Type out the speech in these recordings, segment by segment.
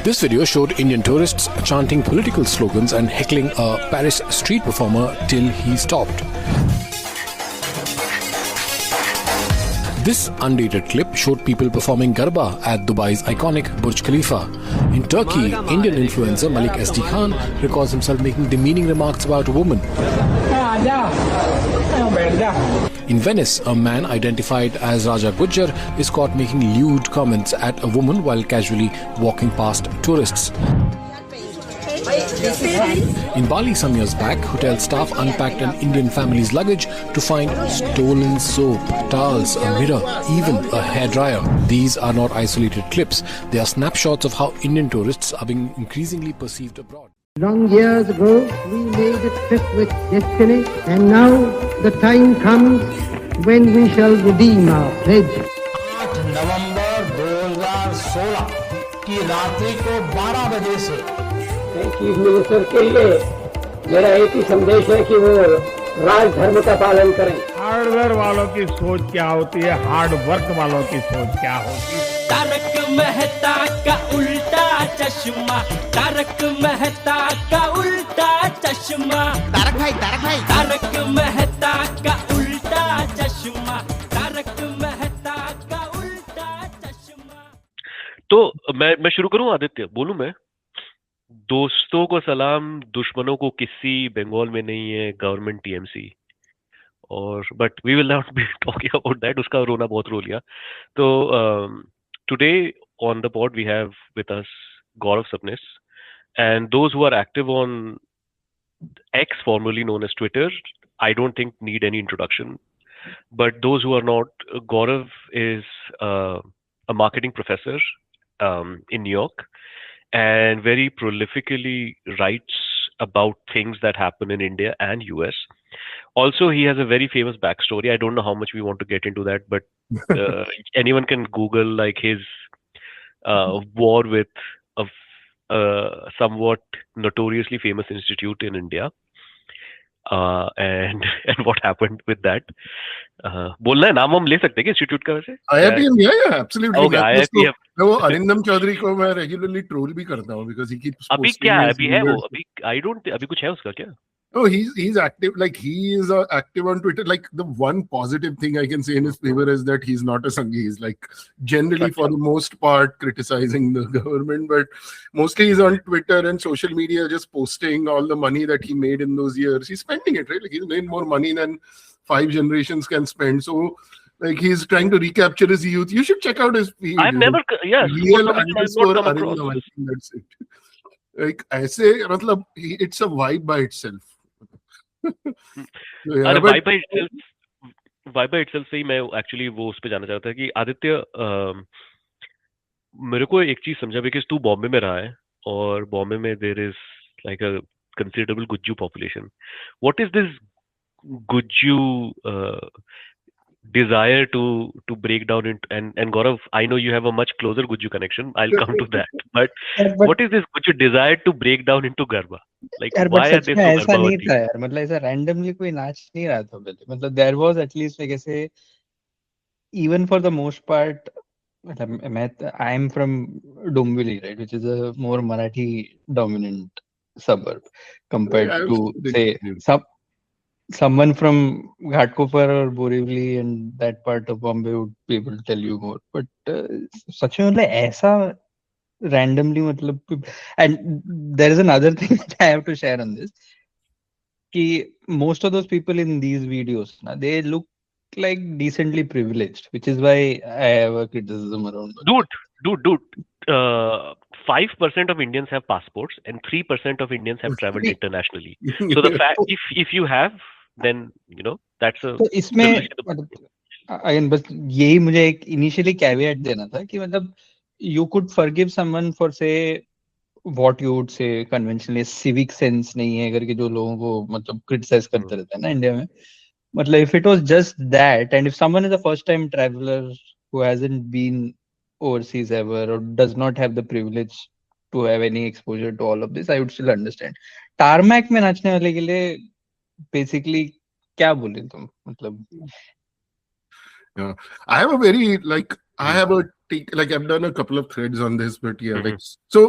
This video showed Indian tourists chanting political slogans and heckling a Paris street performer till he stopped. This undated clip showed people performing Garba at Dubai's iconic Burj Khalifa. In Turkey, Indian influencer Malik SD Khan recalls himself making demeaning remarks about a woman. In Venice, a man identified as Raja Gujjar is caught making lewd comments at a woman while casually walking past tourists. In Bali some years back, hotel staff unpacked an Indian family's luggage to find stolen soap, towels, a mirror, even a hairdryer. These are not isolated clips. They are snapshots of how Indian tourists are being increasingly perceived abroad. Long years ago, we made a trip with destiny, and now the time comes when we shall redeem our pledge. 8 नवंबर 2016 की रात्रि को 12 बजे से chief minister के लिए मेरा एक ही संदेश है कि वो राज धर्म का पालन करें। हार्डवेयर वालों की सोच क्या होती है, हार्ड वर्क वालों की सोच क्या होती है। तारक मेहता का उल्टा चश्मा, तारक मेहता का उल्टा चश्मा, तारक भाई तारक मेहता का उल्टा चश्मा, तारक मेहता का उल्टा चश्मा। तो मैं शुरू करूं आदित्य, बोलूं मैं? दोस्तों को सलाम, दुश्मनों को किसी, बंगाल में नहीं है गवर्नमेंट टीएमसी, और but we will not be talking about that. उसका रोना बहुत रो लिया। तो today on the pod we have with us Gaurav Sabnis, and those who are active on X, formerly known as Twitter, I don't think need any introduction. But those who are not, Gaurav is a marketing professor in New York, and very prolifically writes about things that happen in India and US. Also, he has a very famous backstory. I don't know how much we want to get into that, but anyone can Google like his war with a somewhat notoriously famous institute in India, and what happened with that. बोलना है, नाम हम ले सकते हैं क्या institute का? वैसे IIPM, yeah, absolutely. Okay, IIPM. वो अरिंदम चौधरी को मैं रेगुलरली ट्रोल भी करता हूँ because he keeps अभी posting क्या है? his अभी है वो? videos. अभी कुछ है उसका क्या? Oh, he's active. Like he is active on Twitter. Like the one positive thing I can say in his favor is that he's not a Sanghi. He's like generally for the most part criticizing the government, but mostly he's on Twitter and social media just posting all the money that he made in those years. He's spending it, right? Like he's made more money than 5 generations can spend. So like he's trying to recapture his youth. You should check out his feed. I've never, yes, Real I've underscore not come Arindam, across. I think that's it. Like ऐसे मतलब it's a vibe by itself. So, yeah, अरे but- Y by itself से ही मैं actually वो उस पे जाना चाहता था कि आदित्य, मेरे को एक चीज समझा, बिकॉज तू बॉम्बे में रहा है और बॉम्बे में there is like a considerable Gujju population. What is this Gujju desire to break down it, and Gaurav, I know you have a much closer Guju connection. I'll come to that. But what is this Guju desire to break down into Garba? Like यार why but are such they में so ऐसा नहीं Garbavati? था यार, मतलब ऐसा randomly कोई नाच नहीं रहा था पहले. मतलब देयर वाज एटलीस्ट लाइक ऐसे even for the most part. मतलब मैं I am from Dombivli, right, which is a more Marathi dominant suburb compared Yeah, to say someone from Ghatkopar or Borivali and that part of Bombay would be able to tell you more. But सच में मतलब ऐसा randomly मतलब, and there is another thing that I have to share on this, कि most of those people in these videos na, they look like decently privileged, which is why I have a criticism around it. Dude, 5% of Indians have passports and 3% of Indians have traveled internationally. So the fact, if you have, then you know that's a. तो इसमें again बस यही मुझे एक initially caveat देना था कि मतलब you could forgive someone for say what you would say conventionally civic sense नहीं है करके जो लोगों को मतलब criticize करते रहते हैं ना इंडिया में. मतलब if it was just that, and if someone is a first time traveler who hasn't been overseas ever or does not have the privilege to have any exposure to all of this, I would still understand. Tarmac में नाचने वाले के लिए basically क्या बोले तुम मतलब? Yeah, I have a very like I have a like I've done a couple of threads on this, but yeah, like so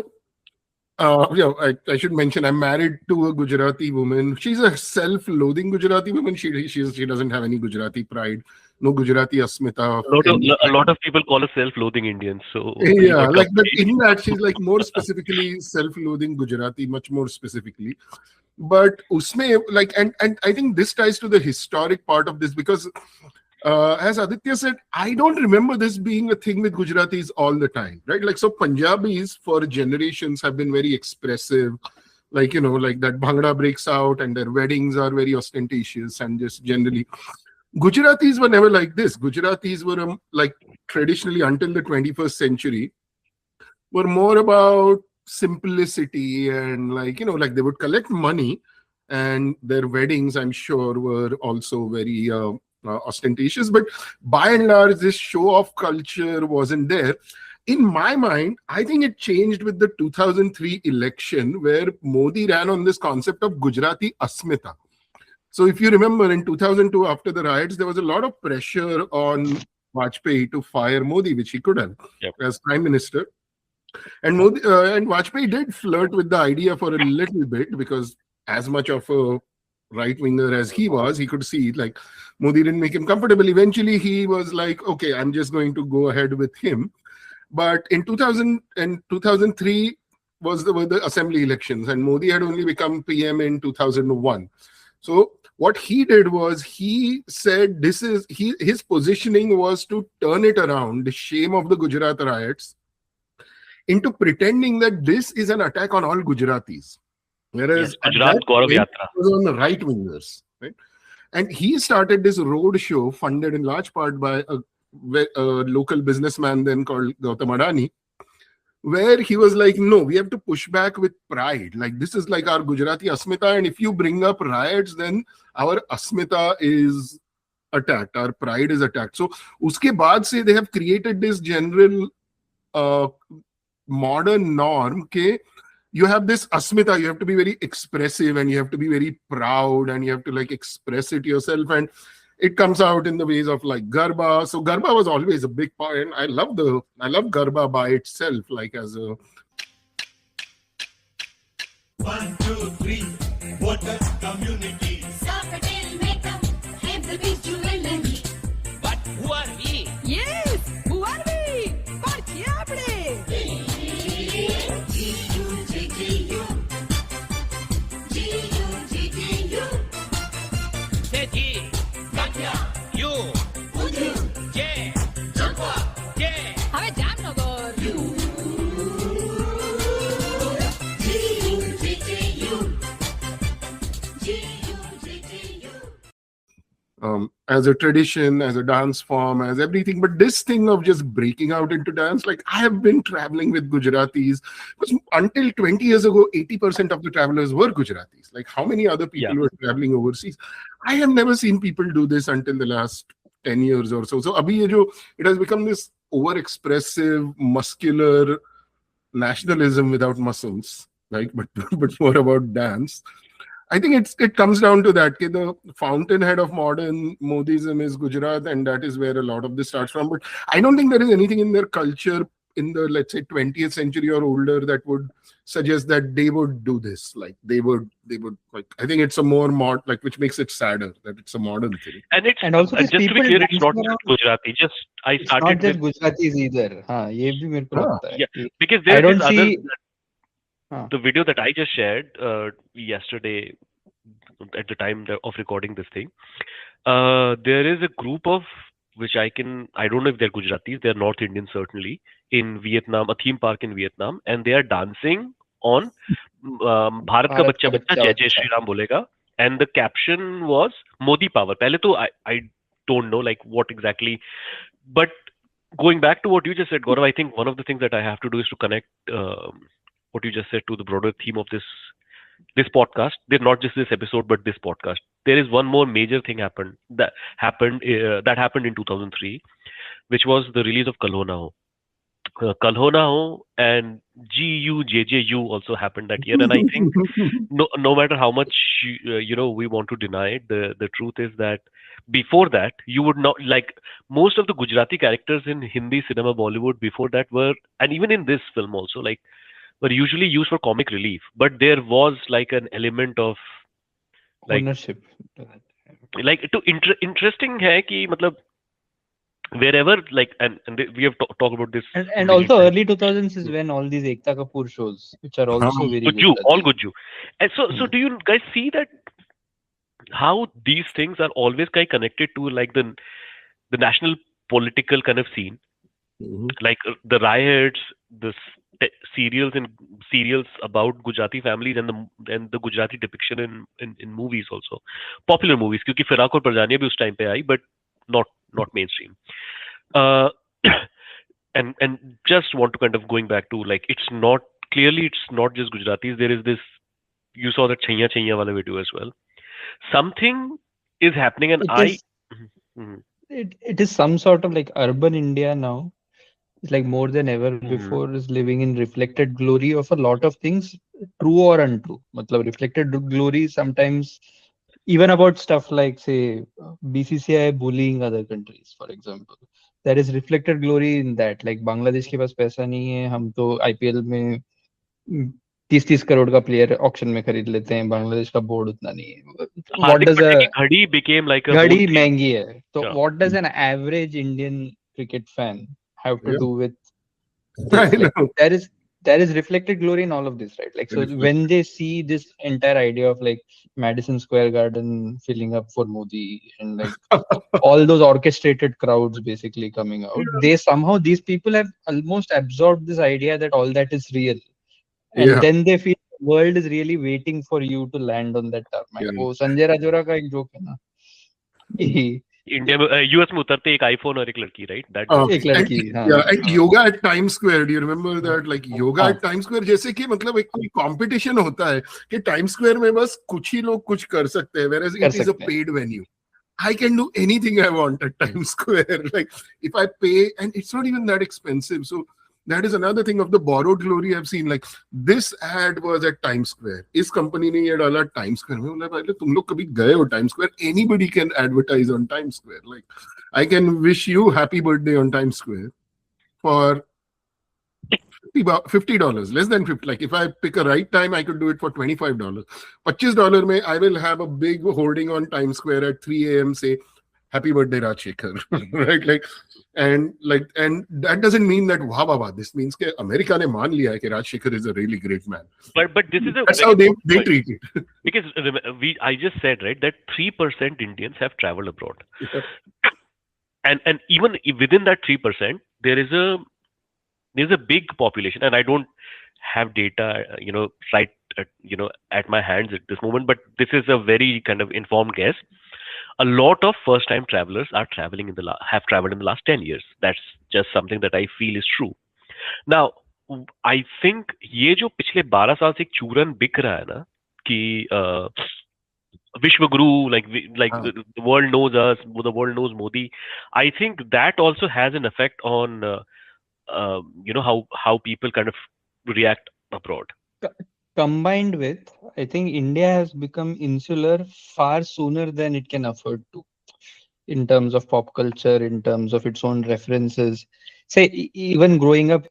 Yeah, I should mention I'm married to a Gujarati woman. She's a self-loathing Gujarati woman. She doesn't have any Gujarati pride, no Gujarati asmita of any A lot kind. of people call us self-loathing Indians, so we Yeah, got like but company. in that she's like more specifically self-loathing Gujarati, much more specifically. But usme like and I think this ties to the historic part of this because as Aditya said, I don't remember this being a thing with Gujaratis all the time, right? Like, so Punjabis for generations have been very expressive, like, like that Bhangra breaks out and their weddings are very ostentatious and just generally. Gujaratis were never like this. Gujaratis were like traditionally until the 21st century were more about simplicity and like they would collect money and their weddings, I'm sure, were also very ostentatious. But by and large, this show-off culture wasn't there. In my mind, I think it changed with the 2003 election where Modi ran on this concept of Gujarati Asmita. So if you remember in 2002, after the riots, there was a lot of pressure on Vajpayee to fire Modi, which he could have as prime minister. And Modi, and Vajpayee did flirt with the idea for a little bit because as much of a right-winger as he was, he could see like Modi didn't make him comfortable. Eventually, he was like, okay, I'm just going to go ahead with him. But in 2000 and 2003 were the assembly elections, and Modi had only become PM in 2001. So what he did was he said his positioning was to turn it around, the shame of the Gujarat riots, into pretending that this is an attack on all Gujaratis. Whereas Gujarat Gaurav Yatra was on the right wingers, right? And he started this road show funded in large part by a local businessman then called Gautam Adani, where he was like, no, we have to push back with pride. Like, this is like our Gujarati Asmita, and if you bring up riots, then our Asmita is attacked, our pride is attacked. So, uske baad se they have created this general modern norm ke you have this Asmita, you have to be very expressive and you have to be very proud and you have to like express it yourself, and it comes out in the ways of like Garba. So Garba was always a big part, and I love Garba by itself, like as a 1, 2, 3, water community. But who are we? Yes, who are we? Parthi apne. Say G, Katya, you, Udu, J, Jampa, J. Have Jamnagar. as a tradition, as a dance form, as everything. But this thing of just breaking out into dance, like I have been traveling with Gujaratis, because until 20 years ago, 80% of the travelers were Gujaratis. Like how many other people were traveling overseas? I have never seen people do this until the last 10 years or so. So abhi ye jo, it has become this over-expressive, muscular nationalism without muscles, right? But more about dance. I think it comes down to that. The fountainhead of modern Modism is Gujarat, and that is where a lot of this starts from. But I don't think there is anything in their culture in the, let's say, 20th century or older that would suggest that they would do this. Like they would like. I think it's a more like, which makes it sadder that it's a modern thing. And also just to be clear, it's not just Gujarati. It's not just Gujaratis either. ये भी मेरे को लगता है. Yeah, because there is see... The video that I just shared yesterday at the time of recording this thing, there is a group of, which I don't know if they're Gujaratis, they're North Indian certainly, in Vietnam, a theme park in Vietnam, and they are dancing on Bharat ka bachcha bachcha Jai Jai Shri Ram bolega, and the caption was Modi power. Pehle to I don't know like what exactly, but going back to what you just said, Gaurav, I think one of the things that I have to do is to connect what you just said to the broader theme of this podcast. They're not just this episode, but this podcast. There is one more major thing that happened in 2003, which was the release of Kal Ho Na Ho. Kal Ho Na Ho and GUJJU also happened that year, and I think no matter how much we want to deny it, the truth is that before that you would not like most of the Gujarati characters in Hindi cinema, Bollywood before that were, and even in this film also, like were usually used for comic relief, but there was like an element of like ownership. interesting hai ki matlab wherever like and we have talked about this And many also times. early 2000s is when all these Ekta Kapoor shows, which are also very Good you, all Gujarati. good you. And so do you guys see that how these things are always kind of connected to like the national political kind of scene, like the riots, the serials about Gujarati families and the Gujarati depiction in movies also, popular movies, क्योंकि फिराक और परजानिया भी उस time पे आई, but not mainstream. And just want to kind of going back to like it's not just Gujaratis. There is this, you saw that Chaiya Chaiya wala video as well. Something is happening, and It is some sort of like urban India now. It's like more than ever before is living in reflected glory of a lot of things, true or untrue. Matlab reflected glory sometimes even about stuff like say BCCI bullying other countries, for example. There is reflected glory in that. Like Bangladesh के पास पैसा नहीं है, हम तो IPL में 30-30 करोड़ का player auction में खरीद लेते हैं, बांग्लादेश का बोर्ड उतना नहीं है. What does a घड़ी became like a घड़ी महंगी है, तो what does an average Indian cricket fan have to do with this? Like, there is reflected glory in all of this, right? Like so when they see this entire idea of like Madison Square Garden filling up for Modi and like all those orchestrated crowds basically coming out, they somehow, these people have almost absorbed this idea that all that is real, and then they feel the world is really waiting for you to land on that tarmac. वो संजय राजौरा का एक joke है ना, India में US में उतरते एक iPhone और एक लड़की, राइट? दैट एक लड़की, and yoga at Times Square, do you remember that? Like yoga at Times Square, जैसे कि मतलब एक कोई कंपटीशन होता है कि टाइम्स स्क्वायर में बस कुछ ही लोग कुछ कर सकते हैं, whereas it is a paid venue. I can do anything I want at Times Square. Like if I pay, and it's not even that expensive. So that is another thing of the borrowed glory I've seen. Like this ad was at Times Square. इस company ने ये डाला Times Square में. मतलब भाई तुम लोग कभी गए हो Times Square? Anybody can advertise on Times Square. Like I can wish you happy birthday on Times Square for $50, less than 50. Like if I pick a right time, I could do it for $25. $25 में I will have a big hoarding on Times Square at 3 a.m. say happy birthday Rajshekhar. Right? And that doesn't mean that wow baba, this means that America ne maan liya hai ki Rajshekhar is a really great man. But this is that's how they treat it. Because I just said, right, that 3% Indians have traveled abroad. And even within that 3%, there's a big population, and I don't have data, right, at my hands at this moment, but this is a very kind of informed guess. A lot of first-time travelers are have traveled in the last 10 years. That's just something that I feel is true. Now, I think ये जो पिछले 12 साल से एक चूरन बिक रहा है ना कि Vishwaguru, like the world knows us, the world knows Modi. I think that also has an effect on how people kind of react abroad. Combined with, I think India has become insular far sooner than it can afford to, in terms of pop culture, in terms of its own references. Say, even growing up,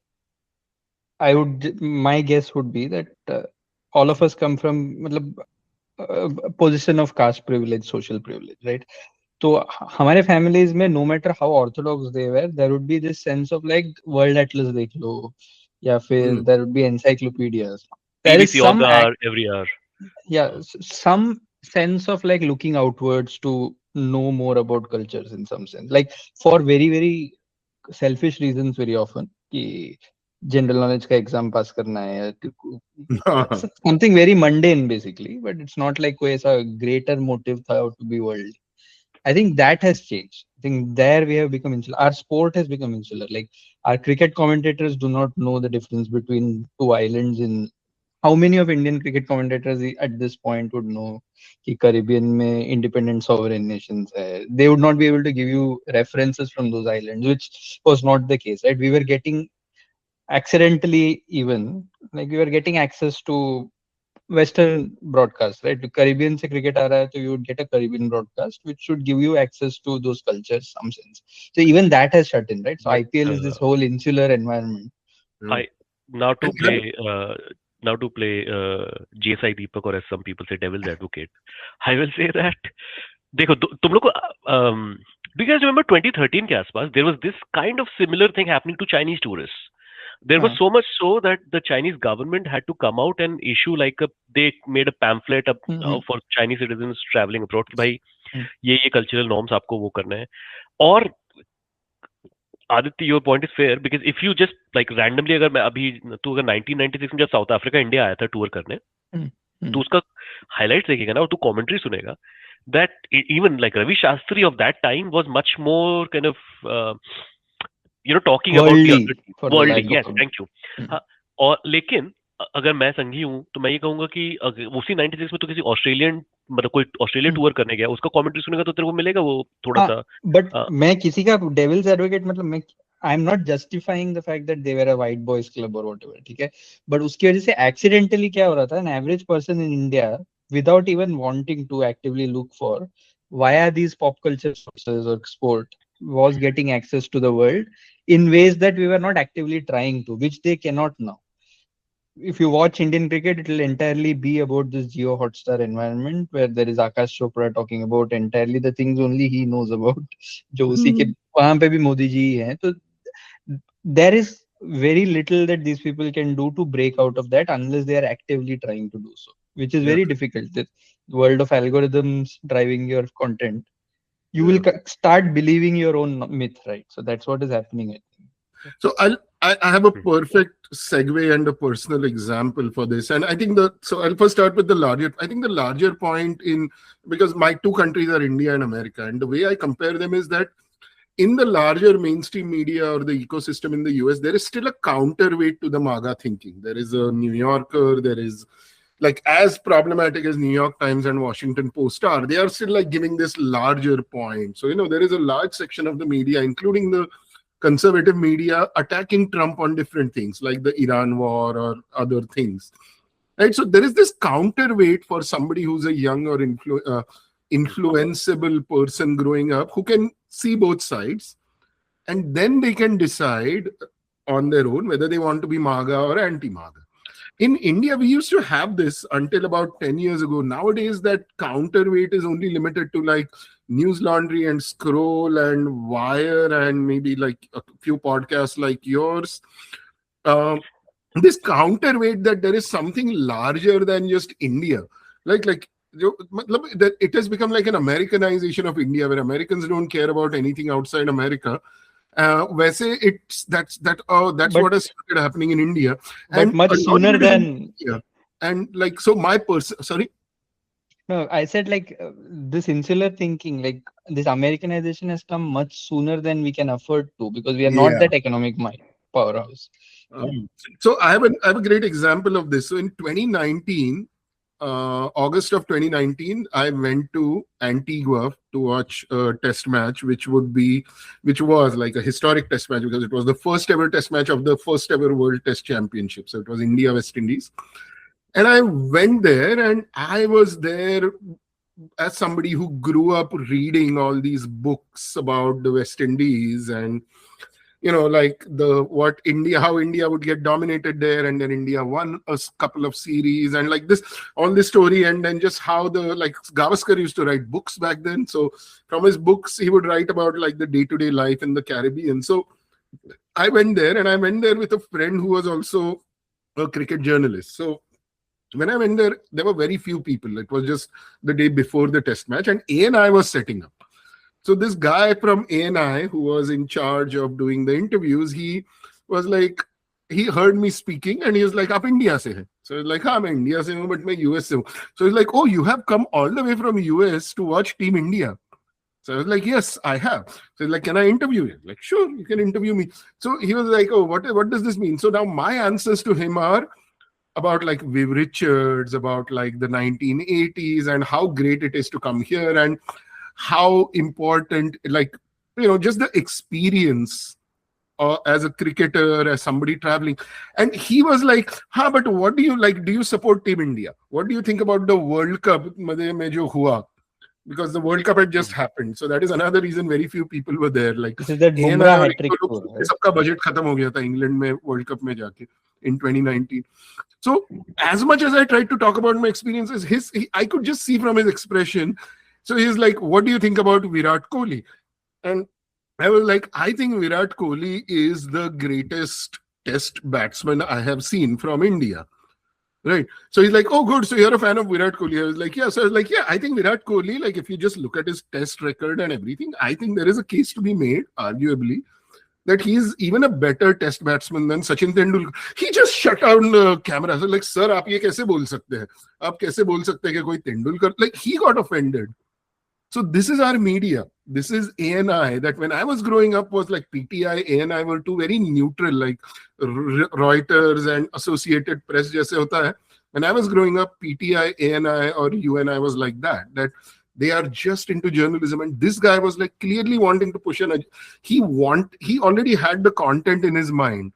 my guess would be that all of us come from a position of caste privilege, social privilege, right? So, हमारे families में, no matter how orthodox they were, there would be this sense of like world atlas देख लो, या फिर there would be encyclopedias. There is some every hour. Yeah, some sense of like looking outwards to know more about cultures in some sense, like for very very selfish reasons very often कि general knowledge का exam pass करना है, something very mundane basically, but it's not like कोई ऐसा greater motive था to be worldly. I think that has changed. I think there we have become insular. Our sport has become insular. Like our cricket commentators do not know the difference between two islands in. How many of Indian cricket commentators at this point would know कि Caribbean में independent sovereign nations है? They would not be able to give you references from those islands, which was not the case, right? We were getting accidentally even, like we were getting access to Western broadcast, right? To Caribbean se cricket aa raha hai, so you would get a Caribbean broadcast, which should give you access to those cultures, some sense. So even that has shut in, right? So IPL is this whole insular environment. now to play GSI Deepak, or as some people say, devil's advocate, I will say that देखो तुम लोग को do you guys remember 2013 के आसपास there was this kind of similar thing happening to Chinese tourists. There was so much so that the Chinese government had to come out and issue they made a pamphlet for Chinese citizens traveling abroad कि भाई ये cultural norms आपको वो करना है. और Aditya, your point is fair, because if you just randomly अगर मैं अभी तू अगर 1996 में जब साउथ अफ्रीका इंडिया आया था टूर करने, तो उसका हाइलाइट्स देखेगा ना और तू कमेंट्री सुनेगा, that even Ravi Shastri of that time was much more kind of talking worldly, about the worldly. Yes, thank you. और लेकिन अगर मैं संघी हूँ तो मैं ये कहूंगा कि उसी 96 में तो किसी ऑस्ट्रेलियन कोई ऑस्ट्रेलियन टूर करने गया, उसका कमेंट्री सुनेगा तो तेरे को मिलेगा वो थोड़ा सा. बट मैं किसी का डेविल्स एडवोकेट मैं I am not justifying the fact that they were a white boys club और व्हाटएवर, ठीक है, बट उसकी वजह से एक्सीडेंटली क्या हो रहा था, an average person in India without even wanting to actively look for via these pop culture sources or sport was getting access to the world in ways that we were not actively trying to, which they cannot now. If you watch Indian cricket, it will entirely be about this Jio Hotstar environment where there is Akash Chopra talking about entirely the things only he knows about. जो उसी के वहाँ पे भी मोदी जी हैं, तो there is very little that these people can do to break out of that unless they are actively trying to do so, which is very difficult. The world of algorithms driving your content, you will start believing your own myth, right? So that's what is happening, I think. So I have a perfect segue and a personal example for this, and I think I'll first start with the larger. I think the larger point because my two countries are India and America, and the way I compare them is that in the larger mainstream media or the ecosystem in the US, there is still a counterweight to the MAGA thinking. There is a New Yorker, there is as problematic as New York Times and Washington Post are, they are still giving this larger point. So, there is a large section of the media, including the conservative media, attacking Trump on different things like the Iran war or other things. Right? So there is this counterweight for somebody who's a young or influenceable person growing up who can see both sides, and then they can decide on their own whether they want to be MAGA or anti-MAGA. In India, we used to have this until about 10 years ago. Nowadays, that counterweight is only limited to News Laundry and Scroll and Wire and maybe a few podcasts like yours. This counterweight that there is something larger than just India. It has become like an Americanization of India, where Americans don't care about anything outside America. That's what has started happening in India, but and much sooner than and so my person. Sorry, no, I said this insular thinking, this Americanization has come much sooner than we can afford to, because we are not that economic powerhouse. So I have a great example of this. So in 2019. August of 2019, I went to Antigua to watch a test match, which was like a historic test match because it was the first ever test match of the first ever World Test Championship. So it was India West Indies, and I went there, and I was there as somebody who grew up reading all these books about the West Indies and how India would get dominated there, and then India won a couple of series, and all this story, and then just how Gavaskar used to write books back then. So from his books, he would write about the day-to-day life in the Caribbean. So I went there, and I went there with a friend who was also a cricket journalist. So when I went there were very few people. It was just the day before the test match, and ANI was setting up. So this guy from ANI who was in charge of doing the interviews, he was he heard me speaking and he was like, "Aap India se hai?" So I was like, "Haan, main India se hu, but main US se hu." So he's like, "Oh, you have come all the way from US to watch Team India?" So I was like, "Yes, I have." So he's like, "Can I interview you?" Like, "Sure, you can interview me." So he was like, "Oh, what does this mean?" So now my answers to him are about Viv Richards, about the 1980s and how great it is to come here and how important, just the experience as a cricketer, as somebody traveling. And he was like, but what do you like? Do you support Team India? What do you think about the World Cup mein jo hua? because the World Cup had just happened. So that is another reason very few people were there. Like This is that ANI Bumrah और hat-trick एक तो tour, लोग right? सबका budget खत्म हो गया था England में वर्ल्ड कप में जाके in 2019. So as much as I tried to talk about my experiences, I could just see from his expression. So he's like, "What do you think about Virat Kohli?" And I was like, "I think Virat Kohli is the greatest test batsman I have seen from India." Right. So he's like, "Oh, good. So you're a fan of Virat Kohli." I was like, "Yeah." So I was like, "Yeah, I think Virat Kohli, like if you just look at his test record and everything, I think there is a case to be made, arguably, that he's even a better test batsman than Sachin Tendulkar." He just shut down the camera. So like, "Sir, आप ये कैसे बोल सकते हैं? आप कैसे बोल सकते हैं कि कोई Tendulkar?" Like he got offended. So this is our media. This is ANI. That when I was growing up was like PTI, ANI were two very neutral, like Reuters and Associated Press जैसे होता है. When I was growing up, PTI, ANI or UNI was like that. That they are just into journalism, and this guy was like clearly wanting to push he already had the content in his mind.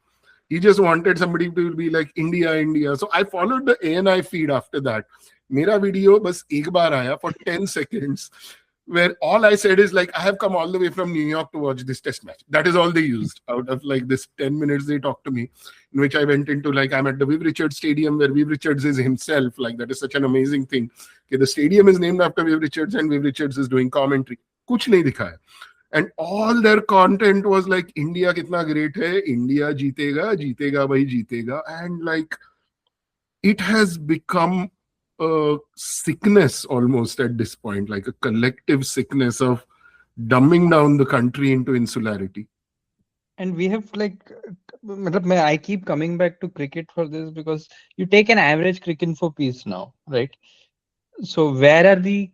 He just wanted somebody to be like India, India. So I followed the ANI feed after that. Mera video bas ek baar aaya for 10 seconds, where all I said is like, I have come all the way from New York to watch this test match. That is all they used out of like this 10 minutes they talked to me, in which I went into like, I'm at the Viv Richards Stadium where Viv Richards is himself. Like that is such an amazing thing. Okay, the stadium is named after Viv Richards and Viv Richards is doing commentary. Kuch nahi dikhaya. And all their content was like, India kitna great hai, India jeetega, jeetega bhai jeetega. And like, it has become a sickness almost at this point, like a collective sickness of dumbing down the country into insularity. And we have like, I keep coming back to cricket for this because you take an average cricket for piece now, right? So where are the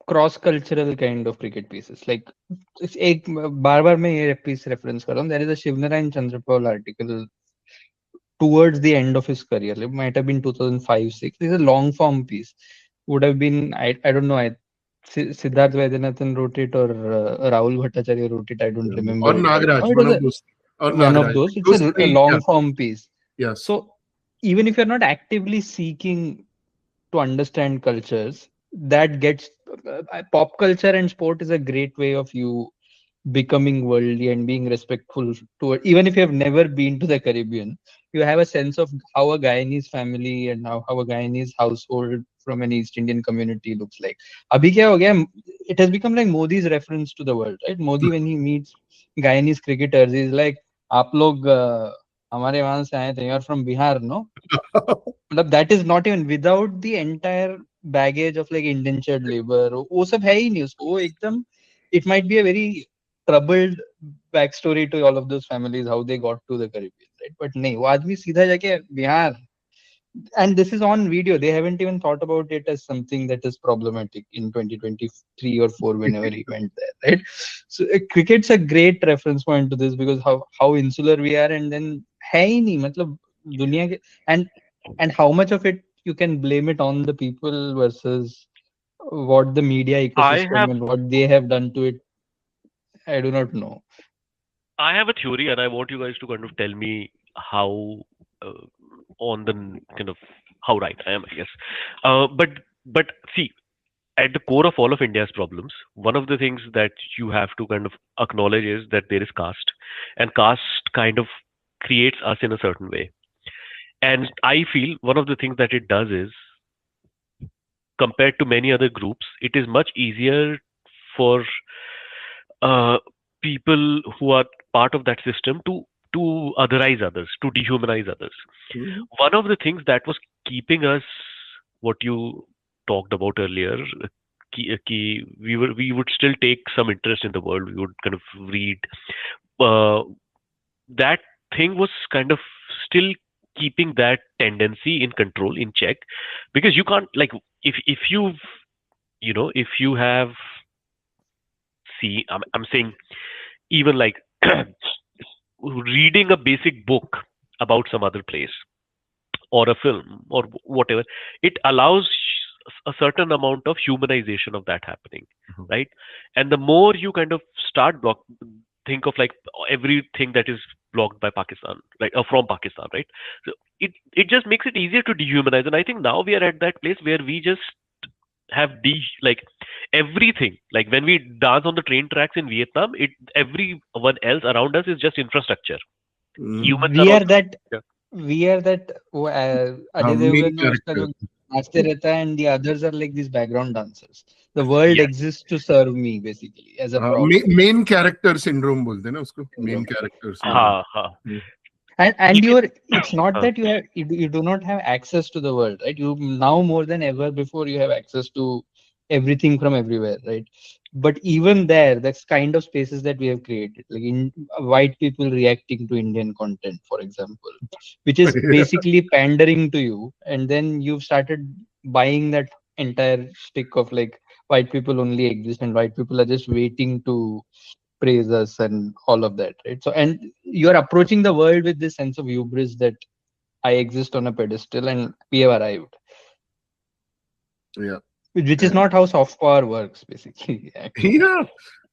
cross-cultural kind of cricket pieces? Like, एक बार मैं ये piece reference कर रहा हूँ. There is a Shivnarayan Chandrapaul article towards the end of his career. It might have been 2005-06. This is a long form piece. Would have been, I don't know, Siddharth Vaidyanathan wrote it or Rahul Bhattacharya wrote it. I don't remember. Or Nagraj, one of those. It's a long form piece. Yes. So even if you're not actively seeking to understand cultures, that gets pop culture and sport is a great way of you becoming worldly and being respectful to it. Even if you have never been to the Caribbean, you have a sense of how a Guyanese family and how a Guyanese household from an East Indian community looks like. Abhi kya ho gaya? It has become like Modi's reference to the world, right? Modi, when he meets Guyanese cricketers, he's like, "Aap log hamare wahan se aaye the, you are from Bihar, no?" But that is not even without the entire baggage of like indentured labor. वो सब है ही नहीं उसको एकदम. It might be a very troubled backstory to all of those families, how they got to the Caribbean, right? But नहीं, वो आदमी सीधा जाके Bihar. And this is on video. They haven't even thought about it as something that is problematic in 2023 or 4 whenever he went there, right? So cricket's a great reference point to this because how insular we are, and then है ही नहीं मतलब दुनिया के and how much of it you can blame it on the people versus what the media ecosystem and what they have done to it. I do not know. I have a theory, and I want you guys to kind of tell me how on the kind of how right I am, I guess. But see, at the core of all of India's problems, one of the things that you have to kind of acknowledge is that there is caste, and caste kind of creates us in a certain way. And I feel one of the things that it does is, compared to many other groups, it is much easier for people who are part of that system to otherize others, to dehumanize others. Mm-hmm. One of the things that was keeping us, what you talked about earlier, we would still take some interest in the world. We would kind of read. That thing was kind of still keeping that tendency in control, in check, because you can't, like, if you have see, I'm saying, even like reading a basic book about some other place or a film or whatever, it allows a certain amount of humanization of that happening, right? And the more you kind of start think of like everything that is blocked by Pakistan, like from Pakistan, right? So it just makes it easier to dehumanize. And I think now we are at that place where we just have like everything. Like when we dance on the train tracks in Vietnam, everyone else around us is just infrastructure. Humans We are also, that. yeah. We are that. Ajay main Devgan और उसका character. जो नाचते रहता है, and the others are like these background dancers. The world Yes. exists to serve me, basically, as a prop. Main character syndrome बोलते हैं ना उसको, मेन कैरेक्टर हाँ, हाँ. And Even- it's not that you do not have access to the world, right? You now more than ever before you have access to everything from everywhere, right? But even there, that's kind of spaces that we have created, like in white people reacting to Indian content, for example, which is basically pandering to you, and then you've started buying that entire stick of like white people only exist and white people are just waiting to praise us and all of that, right? So, and you're approaching the world with this sense of hubris that I exist on a pedestal and we have arrived. Yeah. Which is not how soft power works, basically. Actually. Yeah,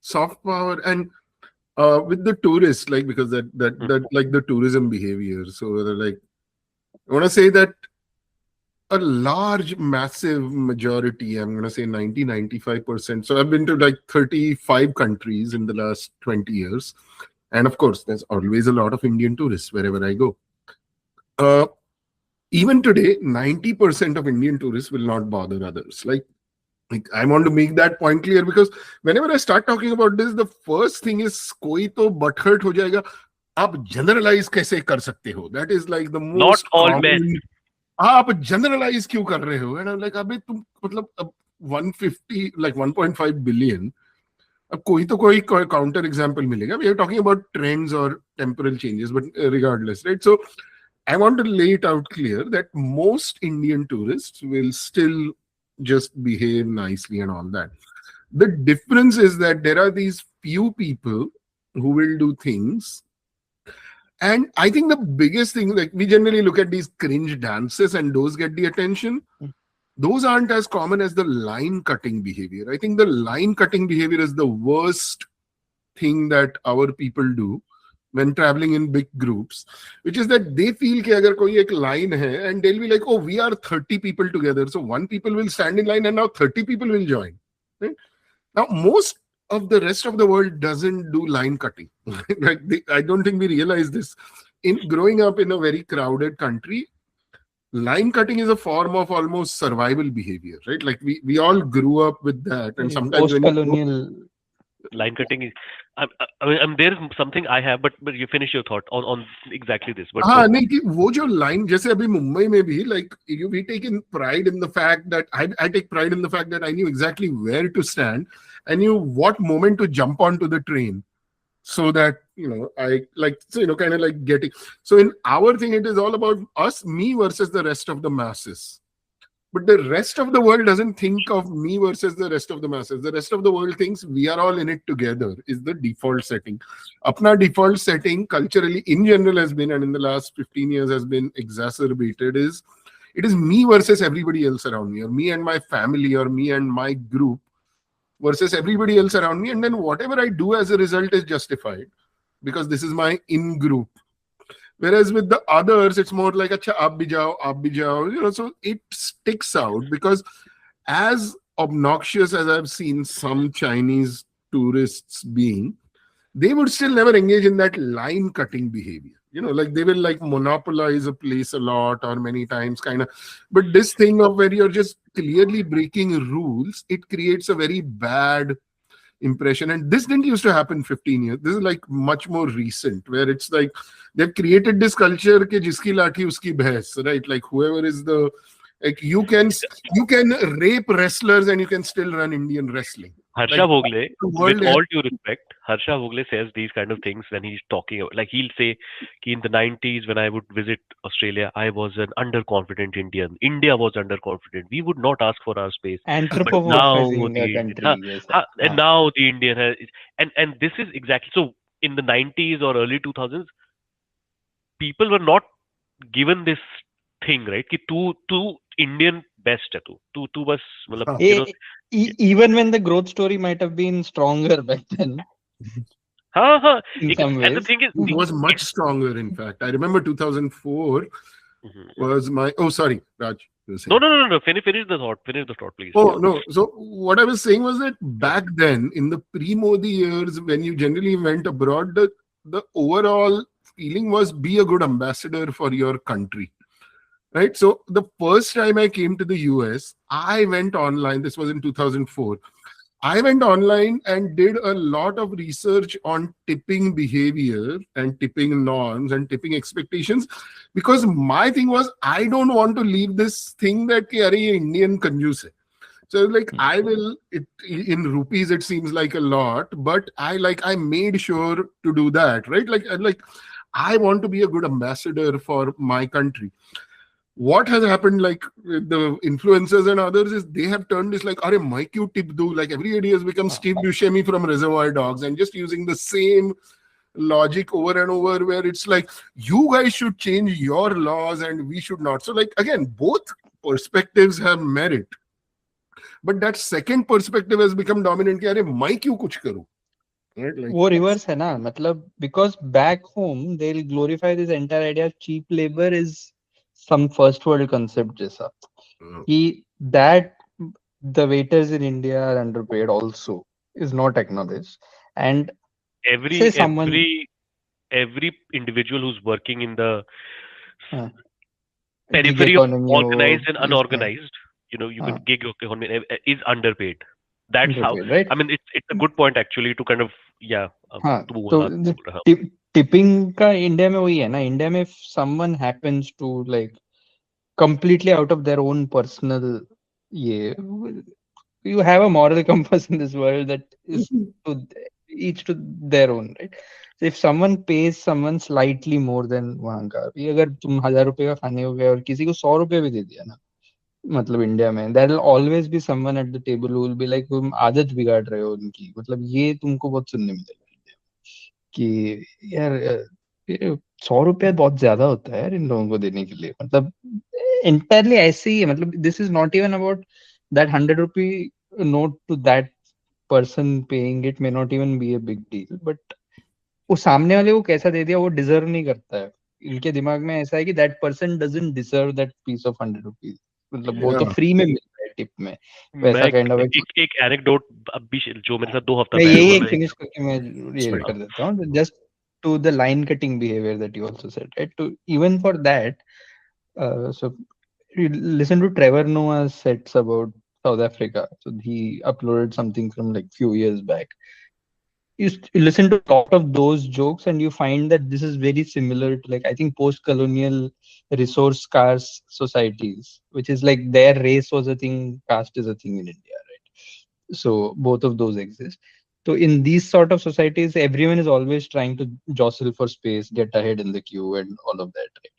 soft power. And with the tourists, like, because that like the tourism behavior. So like, I want to say that a large, massive majority, I'm going to say 95%. So I've been to like 35 countries in the last 20 years. And of course, there's always a lot of Indian tourists wherever I go. Even today, 90% of Indian tourists will not bother others. Like I want to make that point clear, because whenever I start talking about this, the first thing is koi to butthurt ho jayega. Aap generalize kaise kar sakte ho? That is like the most Not all common. men. आप generalise क्यों कर रहे हो? And I'm like, अबे तुम मतलब 150 like 1.5 billion, अब कोई तो कोई counter example मिलेगा. We are talking about trends or temporal changes, but regardless, right? So I want to lay it out clear that most Indian tourists will still just behave nicely and all that. The difference is that there are these few people who will do things. And I think the biggest thing, like we generally look at these cringe dances and those get the attention. Those aren't as common as the line cutting behavior. I think the line cutting behavior is the worst thing that our people do when traveling in big groups, which is that they feel कि अगर कोई एक line है, and they'll be like, oh, we are 30 people together. So one people will stand in line and now 30 people will join. Right? Now, most of the rest of the world doesn't do line cutting. Like I don't think we realize this. In growing up in a very crowded country, line cutting is a form of almost survival behavior, right? Like we all grew up with that, and sometimes Post-colonial line cutting is. I mean, there is something I have, but you finish your thought on exactly this. But हाँ नहीं कि वो जो line जैसे अभी मुंबई में भी like we take in pride in the fact that I take pride in the fact that I knew exactly where to stand. I knew what moment to jump onto the train, so that I like kind of like getting. So in our thing, it is all about us, me versus the rest of the masses. But the rest of the world doesn't think of me versus the rest of the masses. The rest of the world thinks we are all in it together is the default setting. Apna default setting culturally in general has been, and in the last 15 years has been exacerbated, is it is me versus everybody else around me, or me and my family, or me and my group versus everybody else around me. And then whatever I do as a result is justified because this is my in-group. Whereas with the others, it's more like, acha, aap bhi jao, so it sticks out, because as obnoxious as I've seen some Chinese tourists being, they would still never engage in that line cutting behavior. Like they will like monopolize a place a lot or many times kind of. But this thing of where you're just clearly breaking rules, it creates a very bad impression. And this didn't used to happen 15 years. This is like much more recent, where it's like they've created this culture ke jiski lathi uski bhais, right? Like whoever is the, like you can rape wrestlers and you can still run Indian wrestling. Harsha Bhogle, with all due respect, Harsha Bhogle says these kind of things when he's talking about, like he'll say, in the 90s when I would visit Australia, I was an underconfident Indian. India was underconfident. We would not ask for our space. Anthropomorphizing the country. Yes. And now the Indian has, and this is exactly, so in the 90s or early 2000s, people were not given this thing, right? Ki tu Indian best hai tu bas, matlab, even when the growth story might have been stronger back then. In some ways. And the thing is, it was much stronger, in fact. I remember 2004 was my... Oh, sorry, Raj. You were saying. No. Finish the thought. Finish the thought, please. Oh, no. So what I was saying was that back then, in the pre-Modi years, when you generally went abroad, the overall feeling was be a good ambassador for your country. Right? So the first time I came to the US, I went online. This was in 2004. I went online and did a lot of research on tipping behavior and tipping norms and tipping expectations, because my thing was, I don't want to leave this thing that "Ki, arey, ye Indian कंजूस है." So like I will, it in rupees it seems like a lot, but I made sure to do that, right? Like I want to be a good ambassador for my country. What has happened, like with the influencers and others, is they have turned this like, "Arey, my cue tip do." Like everybody has become Steve Buscemi from Reservoir Dogs and just using the same logic over and over, where it's like, you guys should change your laws and we should not. So like, again, both perspectives have merit, but that second perspective has become dominant. कि, "अरे, मैं क्यों कुछ करूं?" Right? Like, वो reverse है ना, मतलब because back home they'll glorify this entire idea of cheap labor is some first world concept जैसा कि that the waiters in India are underpaid also is not acknowledged, and say someone every individual who's working in the gig periphery of economy organized and is unorganized, you can gig economy is underpaid. That's how, underpaid, right? I mean, it's a good point actually to kind of, तो tipping का India में वही है ना. India में if someone happens to like completely out of their own personal, you have a moral compass in this world that is to each to their own, right? So if someone pays someone slightly more than वहाँ का, अगर तुम 1000 रुपए का खाने हो गए और किसी को 100 रुपए भी दे दिया ना, मतलब इंडिया में there will always be someone at the table who will be like, तुम आदत बिगाड़ रहे हो उनकी, मतलब ये तुमको बहुत सुनने मिलेगा कि यार 100 रुपया बहुत ज्यादा होता है यार इन लोगों को देने के लिए, मतलब entirely ऐसे ही है. मतलब this is not even about that 100 rupee note to that person paying it may not even be a big deal, but वो सामने वाले को कैसा दे दिया वो डिजर्व नहीं करता है. इनके दिमाग में ऐसा है कि that person doesn't deserve that piece of 100 rupees, मतलब वो तो फ्री में मिल रहा है टिप में, वैसा काइंड ऑफ एक एनेक्डोट अभी जो मेरे साथ 2 हफ्ता मैं पहले यही हुआ, एक फिनिश करके मैं ये कर देता हूँ, just to the line cutting behavior that you also said, right? To even for that, so you listen to Trevor Noah's sets about South Africa. So he uploaded something from like few years back. You listen to a lot of those jokes and you find that this is very similar to like, I think, post-colonial resource scarce societies, which is like their race was a thing, caste is a thing in India, right? So both of those exist. So in these sort of societies, everyone is always trying to jostle for space, get ahead in the queue and all of that, right?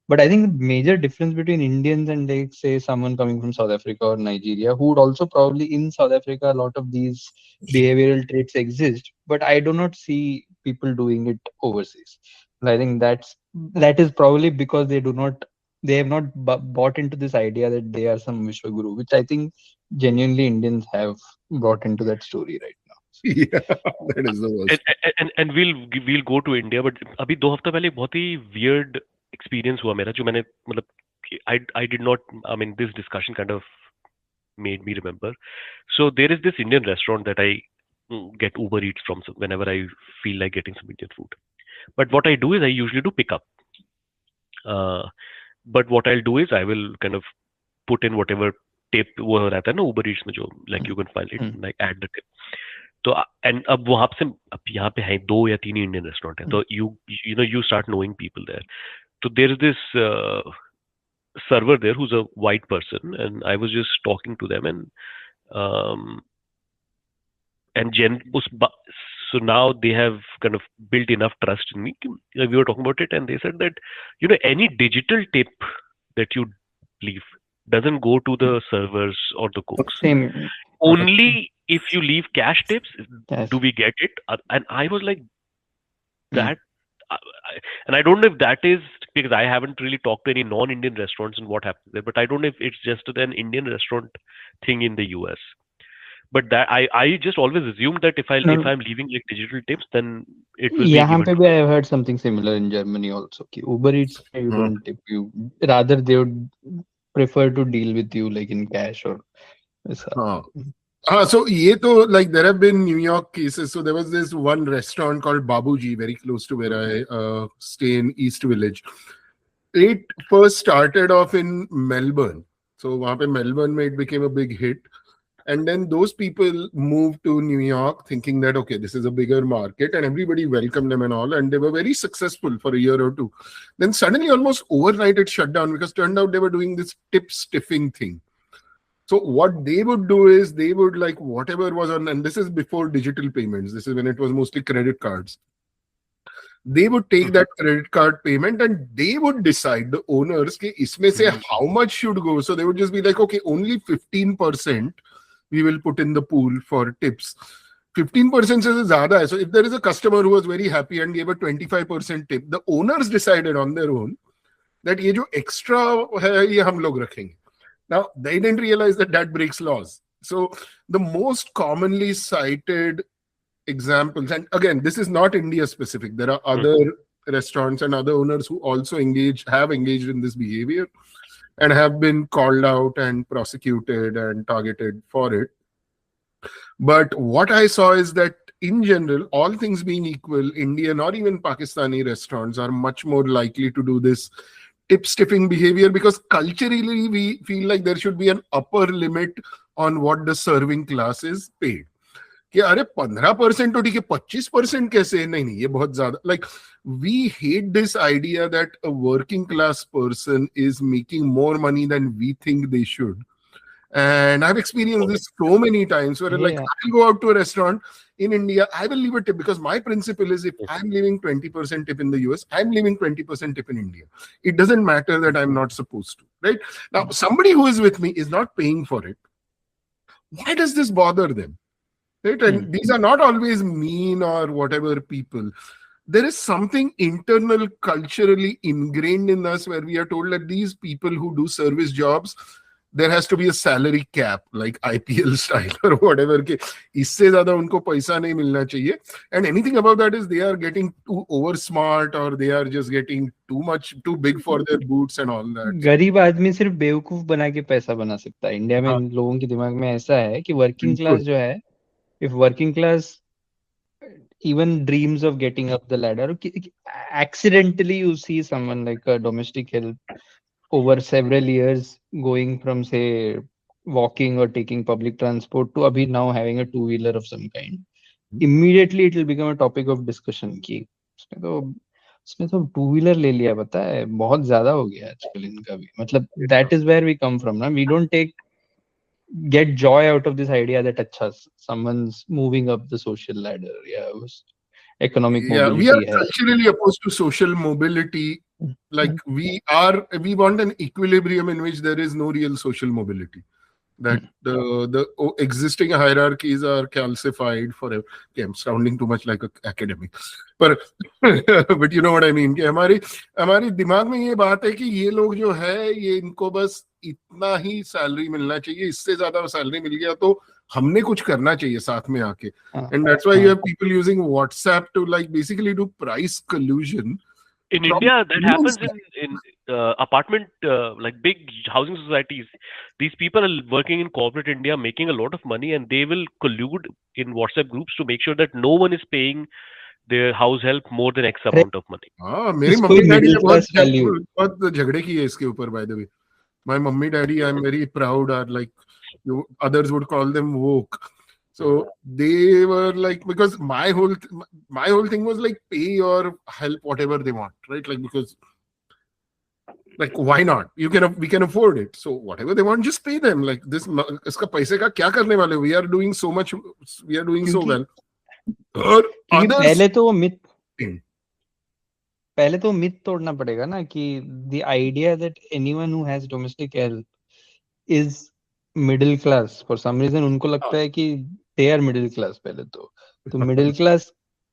But I think the major difference between Indians and like say someone coming from South Africa or Nigeria, who would also probably in South Africa, a lot of these behavioral traits exist, but I do not see people doing it overseas. And I think that is probably because they have not bought into this idea that they are some Vishwaguru, which I think genuinely Indians have brought into that story right now. Yeah, that is the worst. And we'll go to India, but अभी 2 हफ्ता पहले बहुत ही weird experience हुआ मेरा, जो मैंने मतलब I did not, I mean, this discussion kind of made me remember. So there is this Indian restaurant that I get Uber Eats from whenever I feel like getting some Indian food. But what I do is I usually do pick up. But what I'll do is I will kind of put in whatever tip वो रहता है ना Uber Eats में, जो like you can file it, like add the tip. तो and अब वहाँ से अब यहाँ पे है 2 या 3 इंडियन रेस्टोरेंट है, तो you start knowing people there. So there is this server there who's a white person, and I was just talking to them, so now they have kind of built enough trust in me. We were talking about it, and they said that any digital tip that you leave doesn't go to the servers or the cooks. Same. Only if you leave cash tips do we get it. And I was like, that. And I don't know if that is because I haven't really talked to any non-Indian restaurants and what happens there, but I don't know if it's just an Indian restaurant thing in the US. But that I just always assumed that if I'm leaving like digital tips, then it will be given to me. I have heard something similar in Germany also. Uber Eats, you don't tip, you rather they would prefer to deal with you like in cash or ऐसा. So ye to, like, there have been New York cases. So there was this one restaurant called Babuji, very close to where I stay in East Village. It first started off in Melbourne. So wahan pe Melbourne mein it became a big hit. And then those people moved to New York thinking that, okay, this is a bigger market, and everybody welcomed them and all. And they were very successful for a year or two. Then suddenly, almost overnight, it shut down because turned out they were doing this tip stiffing thing. So what they would do is they would, like, whatever was on, and this is before digital payments. This is when it was mostly credit cards. They would take that credit card payment and they would decide, the owners, ke isme se how much should go. So they would just be like, okay, only 15% we will put in the pool for tips. 15% is zyada hai. So if there is a customer who was very happy and gave a 25% tip, the owners decided on their own that ye jo extra hai, ye hum log rakhenge. Now, they didn't realize that that breaks laws. So the most commonly cited examples, and again, this is not India specific. There are other restaurants and other owners who also have engaged in this behavior and have been called out and prosecuted and targeted for it. But what I saw is that in general, all things being equal, Indian or even Pakistani restaurants are much more likely to do this tip stiffing behavior because culturally we feel like there should be an upper limit on what the serving class is paid. कि अरे 15% तो ठीक है 25% कैसे नहीं ये बहुत ज्यादा. Like, we hate this idea that a working class person is making more money than we think they should. And I've experienced this so many times where like I'll go out to a restaurant in India, I will leave a tip because my principle is if I'm leaving 20% tip in the US, I'm leaving 20% tip in India. It doesn't matter that I'm not supposed to, right? Now, somebody who is with me is not paying for it. Why does this bother them? Right? And these are not always mean or whatever people. There is something internal, culturally ingrained in us where we are told that these people who do service jobs, there has to be a salary cap, like IPL style or whatever. के इससे ज़्यादा उनको पैसा नहीं मिलना चाहिए. And anything above that is they are getting too over smart or they are just getting too big for their boots and all that. गरीब आदमी सिर्फ बेवकूफ बना के पैसा बना सकता है. इंडिया में लोगों के दिमाग में ऐसा है कि वर्किंग क्लास जो है, if working class even dreams of getting up the ladder, accidentally you see someone like a domestic help over several years going from say walking or taking public transport to abhi now having a two-wheeler of some kind, immediately it will become a topic of discussion कि उसने तो two-wheeler ले लिया, पता है बहुत ज्यादा हो गया आजकल इनका भी. मतलब that is where we come from ना. We don't get joy out of this idea that अच्छा someone's moving up the social ladder. Economic mobility. We are culturally opposed to social mobility. Like we want an equilibrium in which there is no real social mobility. That the existing hierarchies are calcified forever. Okay, I'm sounding too much like an academic, but you know what I mean. कि हमारे दिमाग में ये बात है कि ये लोग जो है ये इनको बस इतना ही सैलरी मिलना चाहिए, इससे ज्यादा सैलरी मिल गया तो हमने कुछ करना चाहिए साथ में आके. And that's why you have people using WhatsApp to like basically do price collusion. In India, that happens in apartment, like big housing societies. These people are working in corporate India, making a lot of money, and they will collude in WhatsApp groups to make sure that no one is paying their house help more than X amount of money. मेरी mummy daddy बहुत झगड़े किए इसके ऊपर. By the way, my mummy daddy, I'm very proud, are like, others would call them woke. So they were like, because my whole thing was like pay or help whatever they want, right? Like, because like why not? We can afford it. So whatever they want, just pay them. Like this iska paise ka kya karne wale? We are doing so much, we are doing so well. और पहले तो myth तोड़ना पड़ेगा ना कि the idea that anyone who has domestic help is middle class. For some reason उनको लगता है कि they are middle class. पहले तो middle class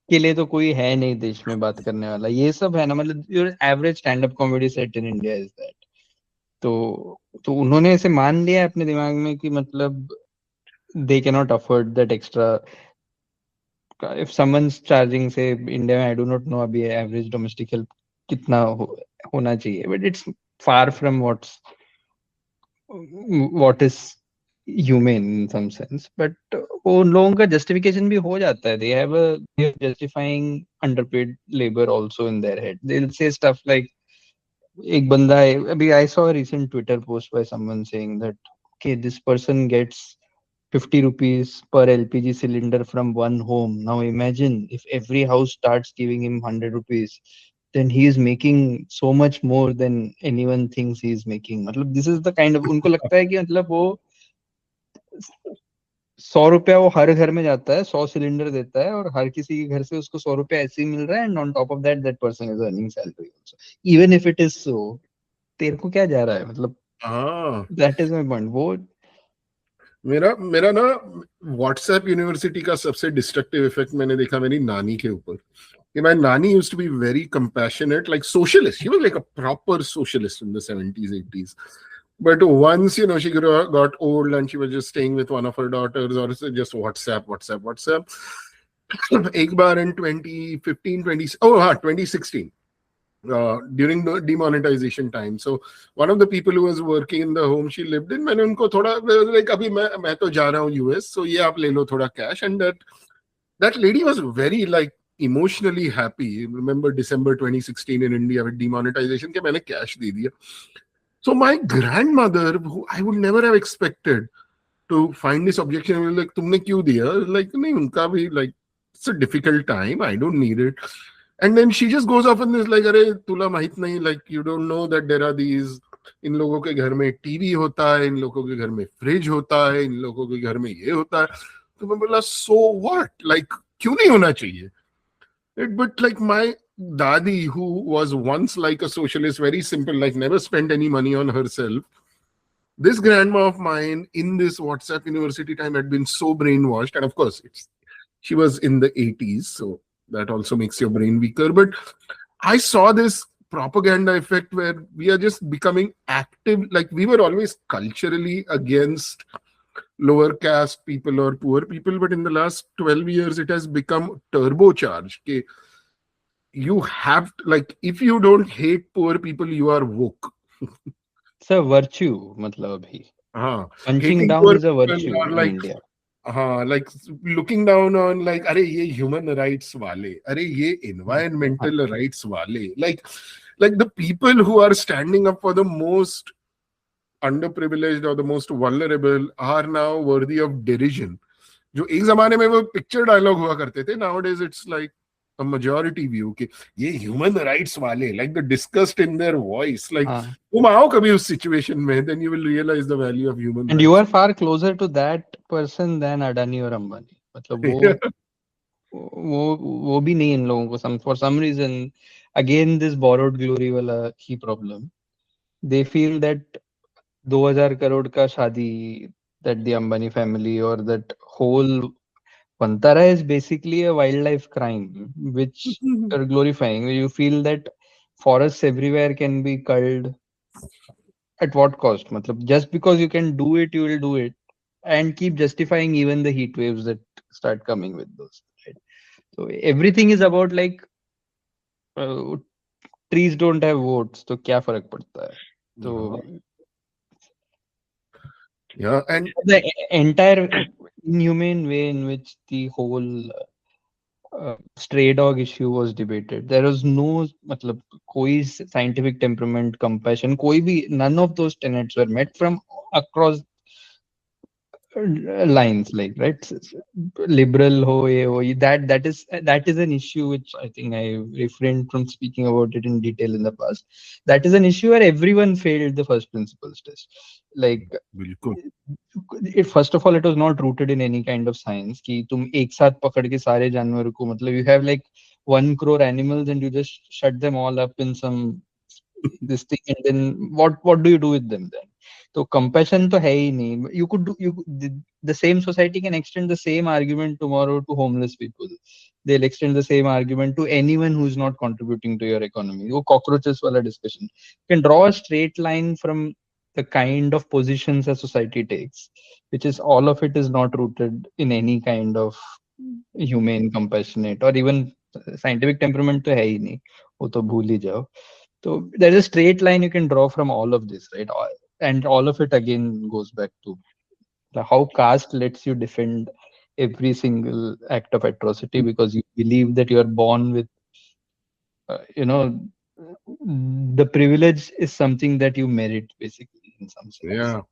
के लिए तो कोई है नहीं देश में बात करने वाला. ये सब है ना, मतलब your average stand-up comedy set in India is that. तो उन्होंने ऐसे मान लिया अपने दिमाग में कि मतलब they cannot afford that extra. If someone's charging, say India में, I do not know अभी average domestic help कितना होना चाहिए, but it's far from what's what is humane in some sense, but वो उन लोगों का justification भी हो जाता है. They have a way of justifying underpaid labor also in their head. They'll say stuff like, एक बंदा है, अभी I saw a recent Twitter post by someone saying that okay, this person gets 50 rupees per LPG cylinder from one home. Now imagine if every house starts giving him 100 rupees, then he is making so much more than anyone thinks he is making. मतलब this is the kind of, उनको लगता है कि मतलब वो 100 रुपया वो हर घर में जाता है, 100 सिलेंडर देता है और हर किसी के घर से उसको 100 रुपया ऐसे ही मिल रहा है, and on top of that that person is earning salary also, even if it is so. तेरे को क्या जा रहा है, मतलब हाँ, दैट इज माय पॉइंट. वो मेरा मेरा ना व्हाट्सएप यूनिवर्सिटी का सबसे डिस्ट्रक्टिव इफेक्ट मैंने देखा मेरी नानी के ऊपर. My nani used to be very compassionate, like socialist. She was like a proper socialist in the 70s, 80s. But once, she got old and she was just staying with one of her daughters or just WhatsApp. एक बार in 2016, during the demonetization time. So one of the people who was working in the home she lived in, मैंने उनको थोड़ा like अभी मैं तो जा रहा हूँ US, so ये आप ले लो थोड़ा cash. And that lady was very like emotionally happy. Remember December 2016 in India with demonetization के मैंने cash दे दिया. So my grandmother, who I would never have expected to find this objection, like तुमने क्यों दिया? Like नहीं, उनका भी like it's a difficult time. I don't need it. And then she just goes off and is like, अरे तुला माहित नहीं, like you don't know that there are these, इन लोगों के घर में टीवी होता है, इन लोगों के घर में फ्रिज होता है, इन लोगों के घर में ये होता है. तो मैं बोला so what? Like क्यों नहीं होना चाहिए? But like my Dadi, who was once like a socialist, very simple, like never spent any money on herself. This grandma of mine in this WhatsApp university time had been so brainwashed. And of course, she was in the 80s, so that also makes your brain weaker. But I saw this propaganda effect where we are just becoming active. Like we were always culturally against lower caste people or poor people, but in the last 12 years, it has become turbocharged. Okay? You have, like, if you don't hate poor people, you are woke. It's a virtue, matlab abhi. Punching Hating down poor is a people virtue are in like, India. like looking down on like, अरे ये human rights वाले, अरे ये environmental rights वाले, like the people who are standing up for the most underprivileged or the most vulnerable are now worthy of derision. जो एक जमाने में वो picture dialogue हुआ करते थे, nowadays it's like a majority view कि ये human rights वाले, like the disgust in their voice, like तुम आओ कभी उस situation में, then you will realize the value of human rights. And you are far closer to that person than Adani or Ambani. मतलब वो भी नहीं इन लोगों को, for some reason, again this borrowed glory वाला ही problem. They feel that 2000 crore का शादी that the Ambani family or that whole Pantara is basically a wildlife crime, which are glorifying. You feel that forests everywhere can be culled. At what cost? Matlab, just because you can do it, you will do it, and keep justifying even the heat waves that start coming with those. Right? So everything is about like trees don't have votes, तो क्या फर्क पड़ता है? So yeah, and the entire inhumane way in which the whole stray dog issue was debated, there was no matlab koi scientific temperament, compassion, koi bhi, none of those tenets were met from across lines, like, right, liberal ho ye ho, that is an issue which I think I refrained from speaking about it in detail in the past. That is an issue where everyone failed the first principles test. Like first of all, it was not rooted in any kind of science कि तुम एक साथ पकड़ के सारे जानवरों को, मतलब you have like 1 crore animals and you just shut them all up in some this thing, and then what do you do with them then? तो compassion तो है ही नहीं. You could do, the same society can extend the same argument tomorrow to homeless people. They'll extend the same argument to anyone who's not contributing to your economy. वो cockroaches वाला discussion. You can draw a straight line from the kind of positions a society takes, which is all of it is not rooted in any kind of humane, compassionate, or even scientific temperament तो है ही नहीं, वो तो भूल ही जाओ. So there's a straight line you can draw from all of this, right? and all of it again goes back to how caste lets you defend every single act of atrocity because you believe that you are born with, the privilege is something that you merit basically in some sense.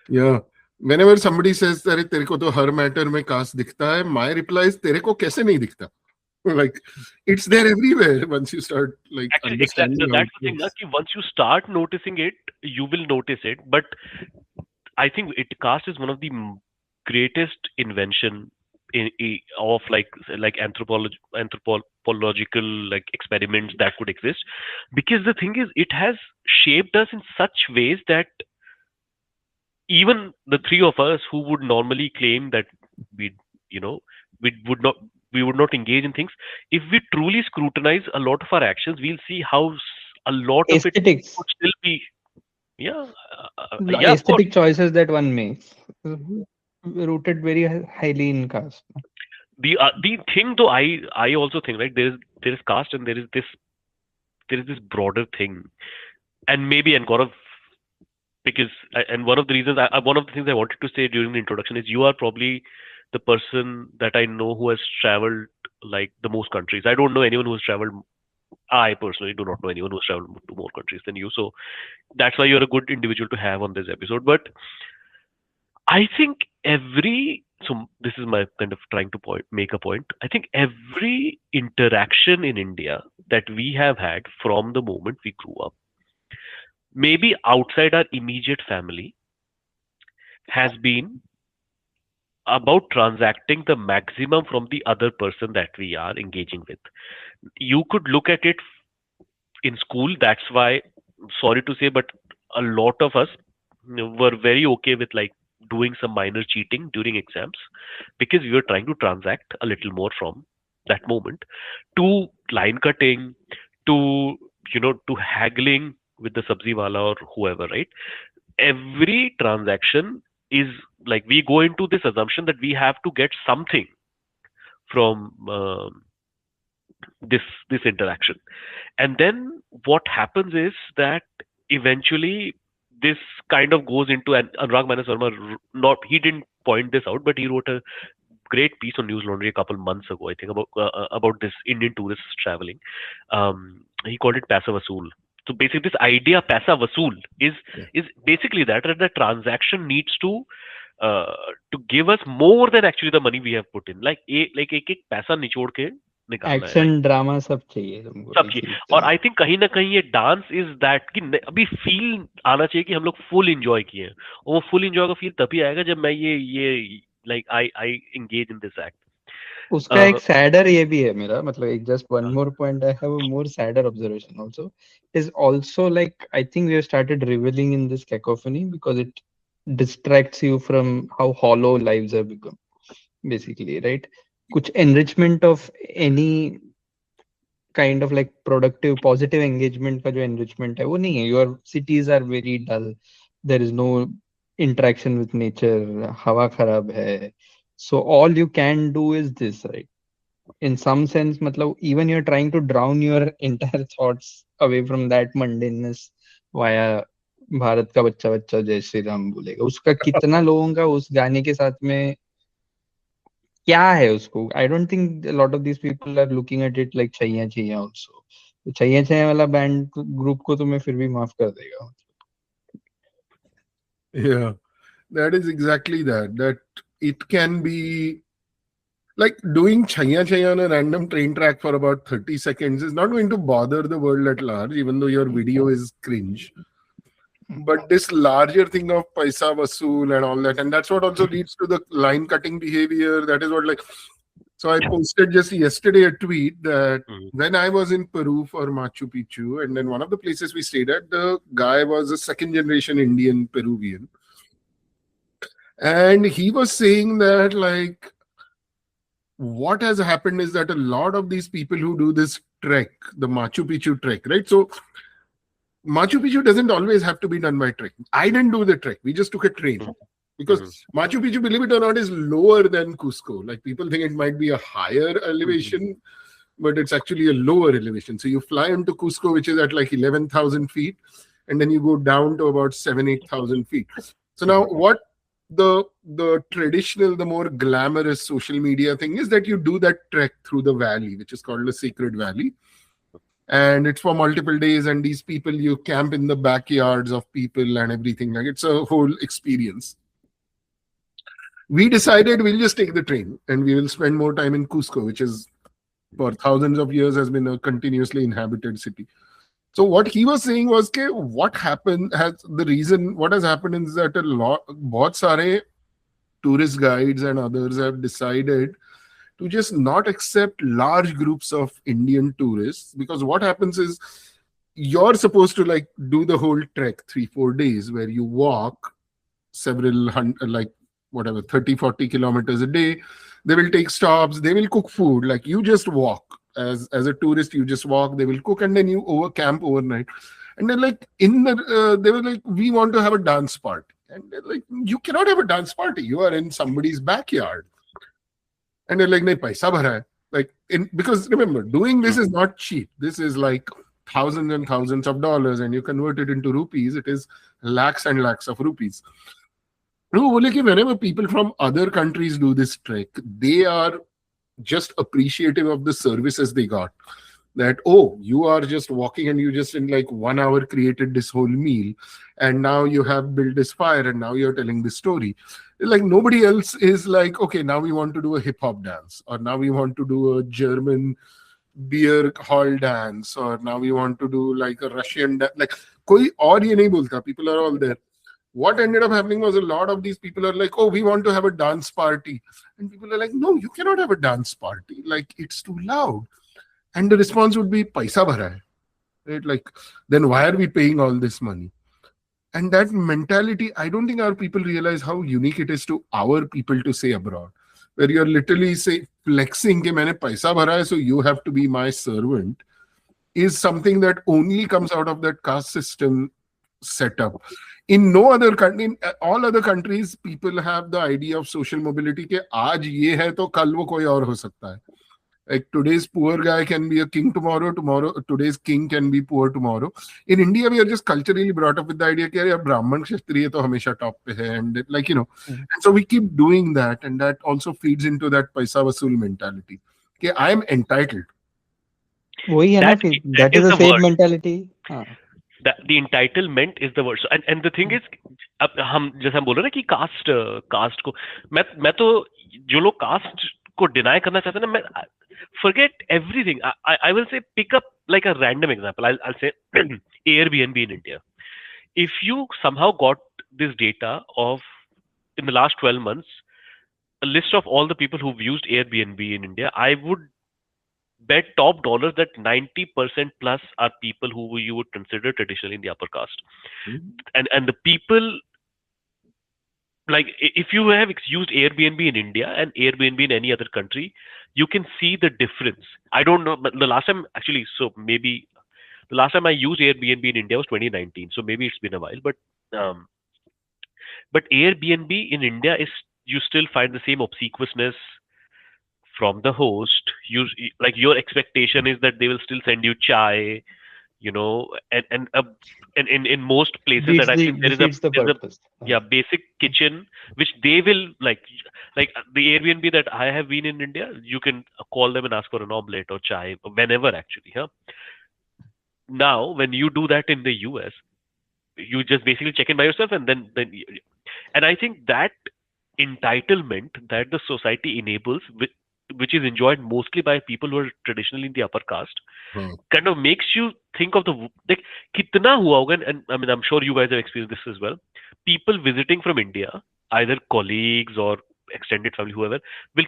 Yeah. Whenever somebody says that तेरे को तो हर matter में cast दिखता है, my reply is तेरे को कैसे नहीं दिखता? Like it's there everywhere once you start like Actually, understanding. that's the thing. That once you start noticing it, you will notice it. But I think caste is one of the greatest invention of like anthropological like experiments that could exist, because the thing is, it has shaped us in such ways that even the three of us who would normally claim that we would not engage in things, if we truly scrutinize a lot of our actions, we'll see how a lot of it would still be aesthetic choices that one makes rooted very highly in caste. The thing though, I also think, right, there is caste and there is this broader thing, and Gaurav, because one of the things I wanted to say during the introduction is you are probably the person that I know who has traveled like the most countries. I don't know anyone who has traveled. I personally do not know anyone who has traveled to more countries than you. So that's why you're a good individual to have on this episode. But I think this is my kind of trying to make a point. I think every interaction in India that we have had from the moment we grew up, maybe outside our immediate family, has been about transacting the maximum from the other person that we are engaging with. You could look at it in school. That's why, sorry to say, but a lot of us were very okay with like doing some minor cheating during exams, because we were trying to transact a little more from that moment, to line cutting, to haggling with the sabzi wala or whoever, right? Every transaction is like, we go into this assumption that we have to get something from this interaction. And then what happens is that eventually this kind of goes into, and Anurag Manas Verma, he didn't point this out, but he wrote a great piece on News Laundry a couple months ago, I think, about this Indian tourists traveling. He called it Paisa Vasool. So basically, this idea Paisa Vasool is basically that the transaction needs to give us more than actually the money we have put in. Like एक पैसा निचोड़ के निकालना है. Action drama सब चाहिए तुमको. सब चाहिए. और I think कहीं ना कहीं ये डांस is that कि अभी फील आना चाहिए कि हम लोग फुल एंजॉय किए हैं. और वो फुल एंजॉय का फील तभी आएगा जब मैं ये like I engage in this act. उसका एक sadder ये भी है मेरा, मतलब एक just one more point, I have a more sadder observation also. Is also like, I think we have started reveling in this cacophony because it distracts you from how hollow lives have become, basically, right? कुछ enrichment of any kind of like productive, positive engagement का जो enrichment है वो नहीं है. Your cities are very dull. There is no interaction with nature. हवा खराब है. So all you can do is this, right? In some sense, मतलब even you're trying to drown your entire thoughts away from that mundaneness via Bharat का बच्चा बच्चा जय श्री राम बोलेगा. उसका कितना लोगों का उस गाने के साथ में क्या है उसको? I don't think a lot of these people are looking at it like Chaiyya Chaiyya also. तो छैया छैया वाला बैंड ग्रुप को तो मैं फिर भी माफ कर देगा. Yeah, that is exactly that. That it can be like doing chaya chaya on a random train track for about 30 seconds is not going to bother the world at large, even though your video is cringe. But this larger thing of paisa vasool and all that, and that's what also leads to the line cutting behavior. That is what, like, so I posted just yesterday a tweet that when I was in Peru for Machu Picchu, and then one of the places we stayed at, the guy was a second generation Indian Peruvian. And he was saying that, like, what has happened is that a lot of these people who do this trek, the Machu Picchu trek, right? So Machu Picchu doesn't always have to be done by trek. I didn't do the trek. We just took a train. Because Machu Picchu, believe it or not, is lower than Cusco. Like, people think it might be a higher elevation, but it's actually a lower elevation. So you fly into Cusco, which is at like 11,000 feet. and then you go down to about 7,000-8,000 feet. So now what the traditional, the more glamorous social media thing is that you do that trek through the valley, which is called the Sacred Valley. And it's for multiple days, and these people, you camp in the backyards of people and everything. Like, it's a whole experience. We decided we'll just take the train and we will spend more time in Cusco, which is for thousands of years has been a continuously inhabited city. So what he was saying was, okay, what has happened is that बहुत सारे tourist guides and others have decided to just not accept large groups of Indian tourists, because what happens is you're supposed to like do the whole trek 3-4 days where you walk several hundred, like whatever, 30-40 kilometers a day. They will take stops, they will cook food, like you just walk. As a tourist, you just walk, they will cook, and then you camp overnight. And then like they were like, we want to have a dance party. And they're like, you cannot have a dance party. You are in somebody's backyard. And they're like, nahi, paisa bhara hai. Like, because remember, doing this is not cheap. This is like thousands and thousands of dollars, and you convert it into rupees, it is lakhs and lakhs of rupees. Whenever people from other countries do this trek, they are just appreciative of the services they got. That, oh, you are just walking and you just in like 1 hour created this whole meal, and now you have built this fire, and now you're telling this story. Like, nobody else is like, okay, now we want to do a hip-hop dance, or now we want to do a German beer hall dance, or now we want to do like a Russian dance. Like, koi aur ye nahi bolta. People are all there. What ended up happening was a lot of these people are like, oh, we want to have a dance party. And people are like, no, you cannot have a dance party. Like, it's too loud. And the response would be, paisa bhara hai. Right? Like, then why are we paying all this money? And that mentality, I don't think our people realize how unique it is to our people to say abroad. Where you're literally flexing ke maine paisa bhara hai, so you have to be my servant, is something that only comes out of that caste system setup. In no other country, in all other countries, people have the idea of social mobility ke aaj ye hai to kal wo koi aur ho sakta hai. Like, today's poor guy can be a king tomorrow, today's king can be poor tomorrow. In India, we are just culturally brought up with the idea that Brahman Kshatriya to hamesha top pe hai, and like, and so we keep doing that, and that also feeds into that paisa vasool mentality. Okay, I am entitled. That is the same mentality. The entitlement is the word. So, and the thing is, अब हम जैसे हम बोल रहे हैं कि cast को मैं तो जो लोग कास्ट को डिनाई करना चाहते हैं ना, मैं forget everything. I will say, pick up like a random example. I'll say Airbnb in India. If you somehow got this data of, in the last 12 months, a list of all the people who've used Airbnb in India, I would bet top dollars that 90% plus are people who you would consider traditionally in the upper caste. And the people, like, if you have used Airbnb in India and Airbnb in any other country, you can see the difference. I don't know, but the last time I used Airbnb in India was 2019, so maybe it's been a while, but Airbnb in India is, you still find the same obsequiousness from the host. Like, your expectation is that they will still send you chai, and in most places that I think there is a basic kitchen which they will like the Airbnb that I have been in India, you can call them and ask for an omelette or chai whenever actually. Now when you do that in the US, you just basically check in by yourself, and then and I think that entitlement that the society enables, which is enjoyed mostly by people who are traditionally in the upper caste, kind of makes you think of like kitna hua hoga. And I mean, I'm sure you guys have experienced this as well. People visiting from India, either colleagues or extended family, whoever, will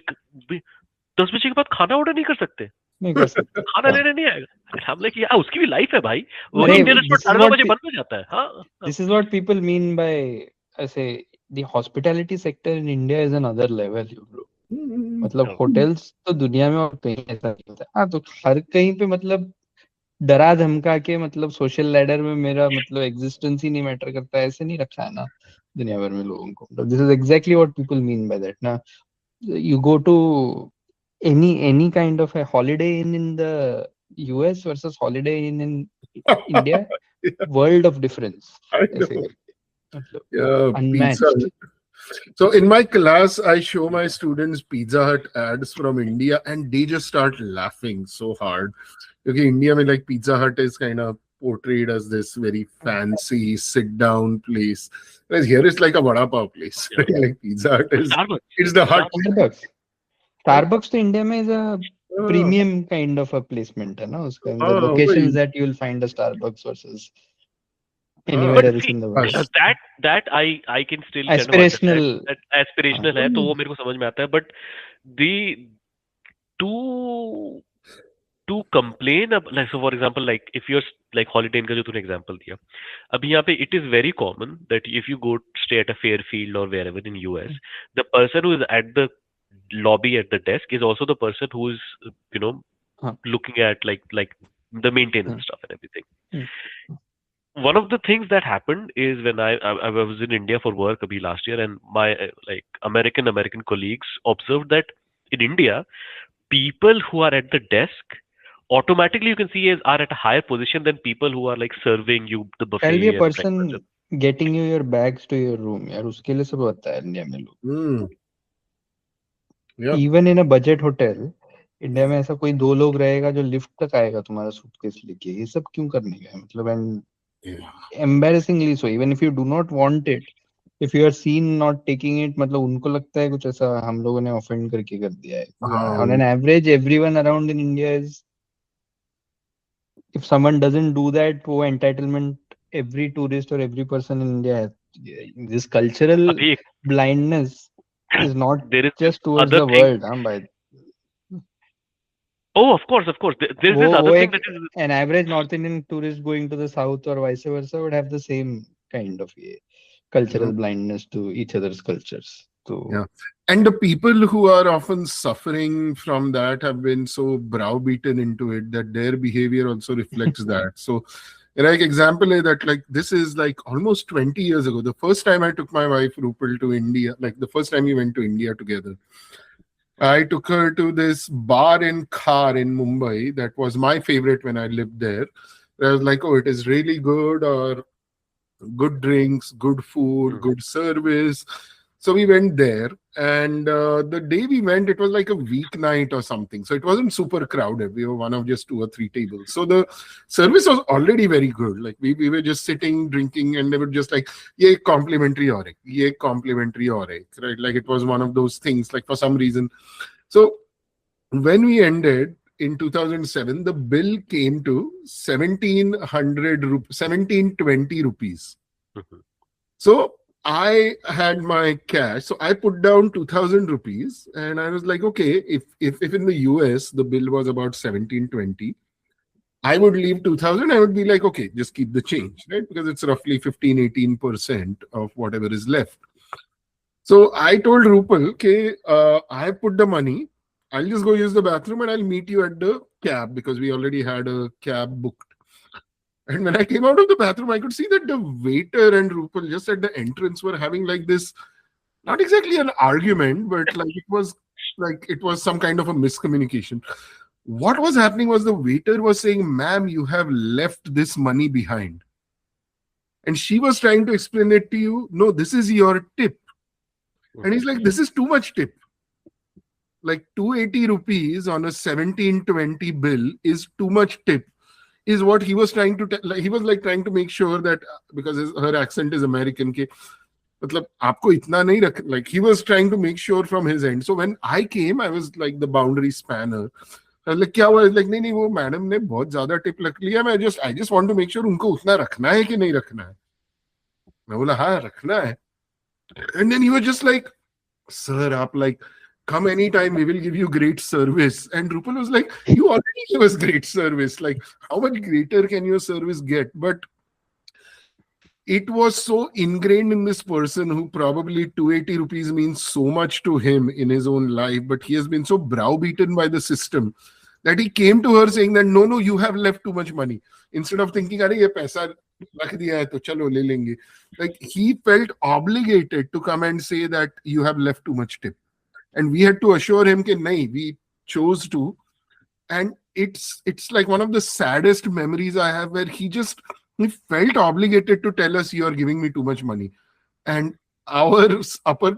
10 बजे के बाद खाना order नहीं कर सकते, खाना लेने नहीं आएगा. हम लाइक, यार उसकी भी लाइफ है भाई, वो इंडियन रेस्टोरेंट 9 बजे बंद हो जाता है. हाँ, this is what people mean by, I say, the hospitality sector in India is another level, bro. मतलब होटल्स तो दुनिया में और कहीं ऐसा नहीं होता. हाँ, तो हर कहीं पे मतलब डरा धमका के मतलब सोशल लैडर में मेरा मतलब एग्जिस्टेंस ही नहीं मैटर करता, ऐसे नहीं रखा है ना दुनिया भर में लोगों को. This is exactly what people mean by that ना. You go to any kind of a holiday in the US versus holiday in India, world of difference. I ऐसे know. मतलब Yeah, Pizza unmatched. Hut. So in my class, I show my students Pizza Hut ads from India, and they just start laughing so hard. Okay, India, mein, like Pizza Hut is kind of portrayed as this very fancy sit-down place. Whereas here it's like a vada pav place. Yeah. Like Pizza Hut is, Starbucks. it's the hut. Starbucks तो India में is a Ah, premium kind of a placement है ना उसका the ah, locations वही. that you'll find a Starbucks versus Ah, anywhere But else see, in the world. that I can still kind of understand Aspirational. that aspirational है, तो वो मेरे को समझ में आता है. But the to complain like, so for example, like if you're like Holiday Inn का जो तूने example दिया, अभी यहाँ पे it is very common that if you go stay at a Fairfield or wherever in US, the person who is at the lobby at the desk is also the person who is looking at like the maintenance stuff and everything. One of the things that happened is when I was in India for work abhi last year, and my like American colleagues observed that in India, people who are at the desk automatically you can see are at a higher position than people who are like serving you the buffet. There'll be a and person breakfast. getting you your bags to your room यार उसके लिए सब होता है India में लोग. Hmm. Yeah. Even in a budget hotel, India में ऐसा कोई 2 लोग रहेगा जो लिफ्ट तक आएगा तुम्हारा सूटकेस लेके. ये सब क्यों करने का है मतलब? And embarrassingly so, even if you do not want it, if you are seen not taking it, मतलब उनको लगता है कुछ ऐसा हम लोगों ने offend करके कर दिया है. On an average, everyone around in India is, if someone doesn't do that, वो entitlement every tourist or every person in India has. This cultural अभी blindness is not there is just towards other the thing. world. By Oh, of course. There's this other thing that is an average North Indian tourist going to the south or vice versa would have the same kind of cultural blindness to each other's cultures. So, yeah. And the people who are often suffering from that have been so browbeaten into it that their behavior also reflects that. So, like example is that like this is like almost 20 years ago. The first time I took my wife Rupal to India, like the first time we went to India together, I took her to this bar in Khar in Mumbai. That was my favorite when I lived there. I was like, oh, it is really good, or good drinks, good food, good service. So we went there, and the day we went, it was like a weeknight or something. So it wasn't super crowded. We were one of just 2 or 3 tables. So the service was already very good. Like we were just sitting, drinking, and they were just like, ye complimentary aur ek, ye complimentary aur ek, right? Like it was one of those things, like for some reason. So when we ended in 2007, the bill came to 1720 rupees. So I had my cash, so I put down 2,000 rupees, and I was like, okay, if in the US the bill was about 1720, I would leave 2,000. I would be like, okay, just keep the change, right? Because it's roughly 15-18% of whatever is left. So I told Rupal, okay, I put the money. I'll just go use the bathroom and I'll meet you at the cab, because we already had a cab booked. And when I came out of the bathroom, I could see that the waiter and Rupal just at the entrance were having like this, not exactly an argument, but like it was some kind of a miscommunication. What was happening was the waiter was saying, ma'am, you have left this money behind. And she was trying to explain it to you. No, this is your tip. And he's like, this is too much tip. Like 280 rupees on a 1720 bill is too much tip. Is what he was trying to tell. He was like trying to make sure that, because her accent is American, ke matlab aapko itna nahi rakh, like he was trying to make sure from his end. So when I came, I was like the boundary spanner. I was like, kya hua? I was like, nahi, wo madam ne bahut zyada tip rakh liya. I just want to make sure unko utna rakhna hai ki nahi rakhna hai. Main bola, haan, rakhna hai. And then he was just like, sir, aap like, come anytime, we will give you great service. And Rupal was like, you already give us great service. Like, how much greater can your service get? But it was so ingrained in this person who probably 280 rupees means so much to him in his own life, but he has been so browbeaten by the system that he came to her saying that, no, you have left too much money. Instead of thinking, Are, ye paisa rakh diya hai, to chalo le lenge. Like, he felt obligated to come and say that you have left too much tip. And we had to assure him that nahi, we chose to. And it's like one of the saddest memories I have, where he just he felt obligated to tell us, you are giving me too much money. And our upper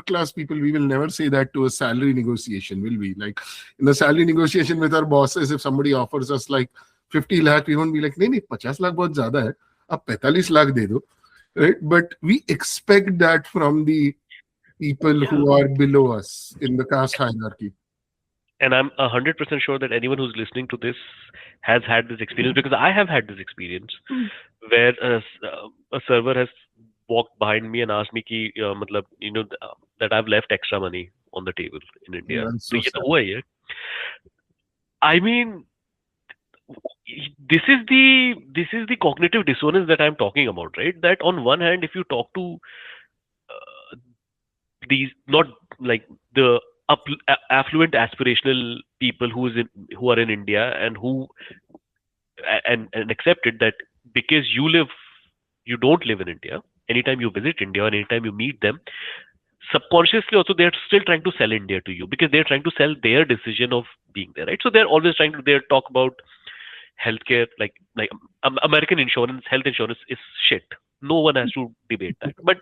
class people, we will never say that to a salary negotiation, will we? Like in a salary negotiation with our bosses, if somebody offers us like 50 lakh, we won't be like, nahi, 50 lakh bahut zyada hai, aap 45 lakh de do. Right? But we expect that from the people who are below us in the caste hierarchy. And I'm 100% sure that anyone who's listening to this has had this experience, because I have had this experience where a server has walked behind me and asked me ki, matlab, that I've left extra money on the table in India. That's So so ye to sad. hua hai. I mean, this is the cognitive dissonance that I'm talking about, right? That on one hand, if you talk to these, not like the affluent aspirational people who are in India and who and accepted that because you don't live in India, anytime you visit India or anytime you meet them, subconsciously also they're still trying to sell India to you, because they're trying to sell their decision of being there, right? So they're always trying to talk about healthcare, like American insurance, health insurance is shit. No one has to debate that, but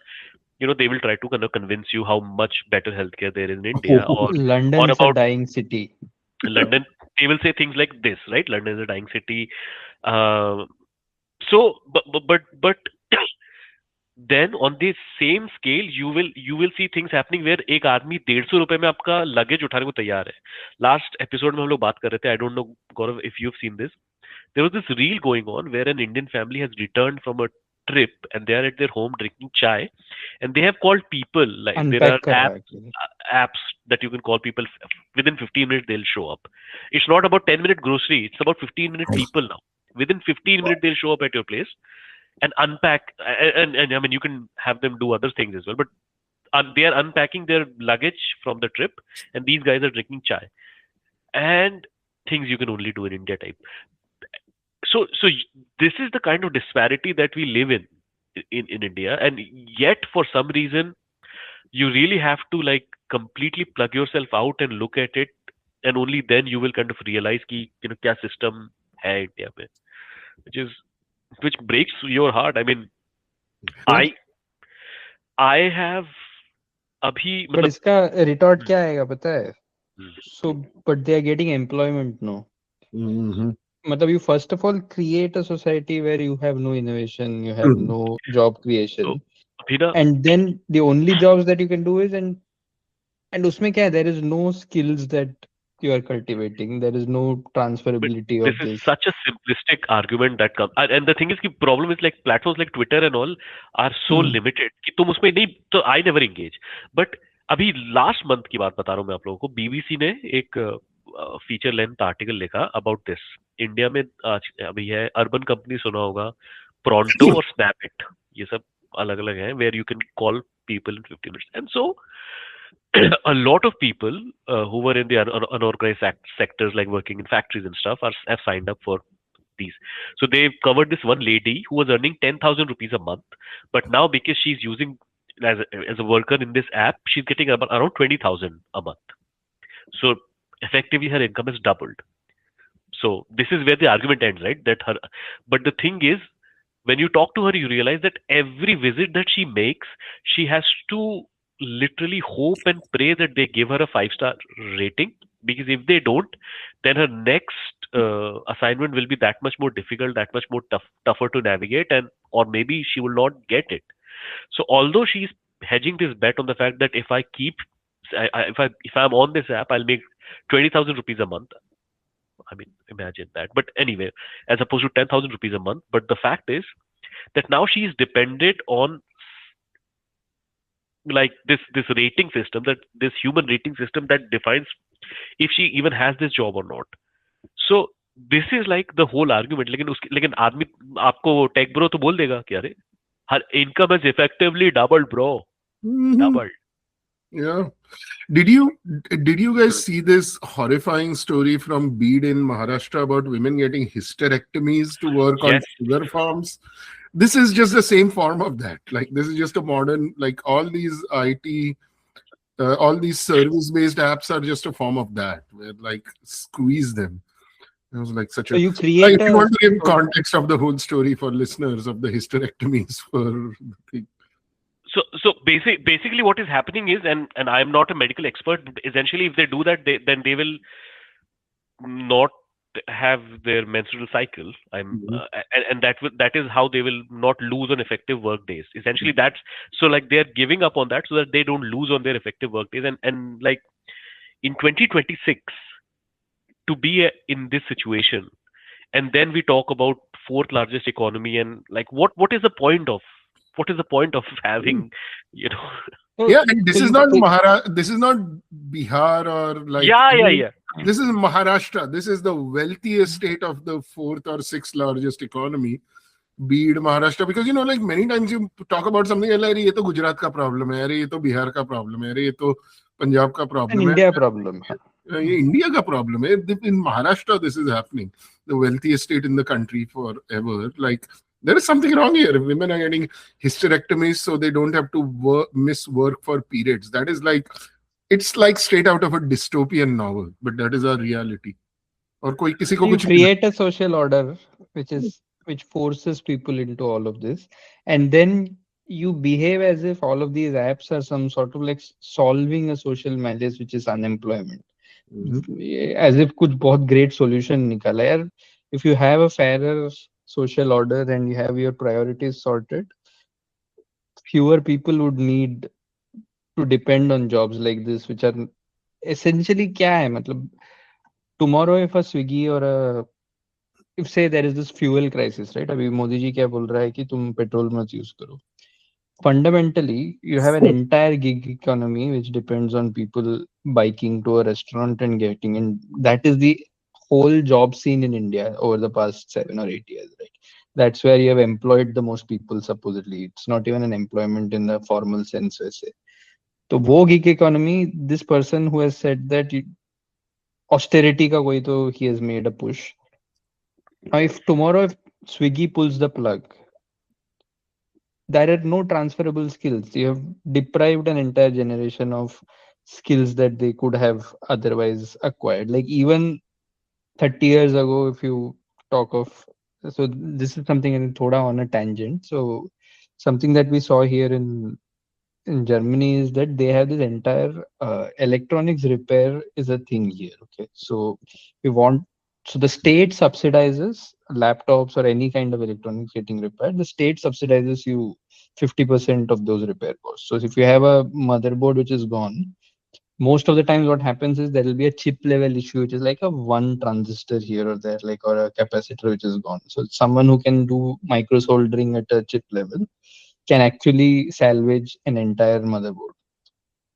they will try to kind of convince you how much better healthcare there is in India, or London's a about dying city. London. They will say things like this, right? London is a dying city. So, but then on the same scale, you will see things happening where एक आदमी 150 रुपए में आपका luggage उठाने को तैयार है. Last episode में हम लोग बात कर रहे थे. I don't know, Gaurav, if you've seen this. There was this reel going on where an Indian family has returned from a trip and they are at their home drinking chai, and they have called people, like there are apps that you can call people. Within 15 minutes they'll show up. It's not about 10-minute grocery, it's about 15-minute people now. Within 15 minutes they'll show up at your place and unpack, and I mean, you can have them do other things as well, but they are unpacking their luggage from the trip, and these guys are drinking chai and things you can only do in India type. So this is the kind of disparity that we live in India, and yet for some reason you really have to like completely plug yourself out and look at it, and only then you will kind of realize ki kya system hai India mein, which breaks your heart. I mean, I have abhi, but iska retort kya aayega pata hai? So but they are getting employment, no? You first of all create a society where you have no innovation, you have no job creation, and then the only jobs that you can do is and usme kya hai? There is no skills that you are cultivating. There is no transferability of this. This is such a simplistic argument that comes, and the thing is, the problem is like platforms like Twitter and all are so limited कि तुम उसमें नहीं, तो I never engage. But अभी last month की बात बता रहा हूँ मैं आप लोगों को. BBC ने एक feature length article लिखा about this. इंडिया में आज अभी है अर्बन कंपनी, सुना होगा, Pronto और Snapit, ये सब अलग अलग हैं, where you can call people in 15 minutes. And so a lot of people who were in the unorganized sectors, like working in factories and stuff, have signed up for these. So they covered this one lady who was earning 10,000 rupees a month, but now because she's using as a worker in this app, she's getting around 20,000 a month. So effectively her income is doubled. So this is where the argument ends, right? But the thing is, when you talk to her, you realize that every visit that she makes, she has to literally hope and pray that they give her a 5-star rating, because if they don't, then her next assignment will be that much more difficult, that much more tougher to navigate, or maybe she will not get it. So although she's hedging this bet on the fact that if I'm on this app, I'll make 20,000 rupees a month. I mean, imagine that. But anyway, as opposed to 10,000 rupees a month. But the fact is that now she is dependent on like this rating system, that this human rating system that defines if she even has this job or not. So this is like the whole argument. लेकिन आदमी आपको tech bro तो बोल देगा कि अरे her income has effectively doubled, bro. Doubled. Yeah. Did you guys see this horrifying story from Bid in Maharashtra about women getting hysterectomies to work on sugar farms? This is just the same form of that. Like, this is just a modern, like all these IT, all these service-based apps are just a form of that, where like squeeze them. It was like such So a. you create If you want to give a context of the whole story for listeners of the hysterectomies for the thing. So basically what is happening is, and I'm not a medical expert, but essentially if they do that, then they will not have their menstrual cycle. And that is how they will not lose on effective work days. Essentially that's, so like they're giving up on that so that they don't lose on their effective work days. And like in 2026, to be in this situation, and then we talk about fourth largest economy, and like what is the point of having, you know? Yeah, and this so is you not take- This is not Bihar or like. Yeah. This is Maharashtra. This is the wealthiest state of the fourth or sixth largest economy. Be it Maharashtra, because like many times you talk about something like, "Ye to Gujarat ka problem hai, ye to Bihar ka problem hai, ye to Punjab ka an problem hai." India problem. ये India का problem है. In Maharashtra this is happening, the wealthiest state in the country forever. Like there is something wrong here. Women are getting hysterectomies so they don't have to miss work for periods. That is like, it's like straight out of a dystopian novel, but that is our reality. और कोई किसी को You कुछ create a social order which forces people into all of this, and then you behave as if all of these apps are some sort of like solving a social malaise, which is unemployment. As if कुछ बहुत great solution निकाला यार. If you have a fairer social order and you have your priorities sorted, fewer people would need to depend on jobs like this, which are essentially क्या है मतलब, tomorrow if a Swiggy or a, if say there is this fuel crisis, right? अभी मोदी जी क्या बोल रहा है कि तुम पेट्रोल मत यूज करो. Fundamentally, you have an entire gig economy which depends on people biking to a restaurant and getting in. That is the whole job scene in India over the past 7 or 8 years, right? That's where you have employed the most people, supposedly. It's not even an employment in the formal sense, वैसे. तो वो gig economy, this person who has said that austerity का कोई तो, he has made a push. Now, if tomorrow if Swiggy pulls the plug, there are no transferable skills. You have deprived an entire generation of skills that they could have otherwise acquired. Like even 30 years ago, if you talk of, so this is something in thoda on a tangent. So something that we saw here in Germany is that they have this entire electronics repair is a thing here. Okay, so the state subsidizes laptops or any kind of electronics getting repaired. The state subsidizes you 50% of those repair costs. So if you have a motherboard which is gone, most of the times what happens is there will be a chip level issue, which is like a one transistor here or there, like, or a capacitor which is gone. So someone who can do micro soldering at a chip level can actually salvage an entire motherboard,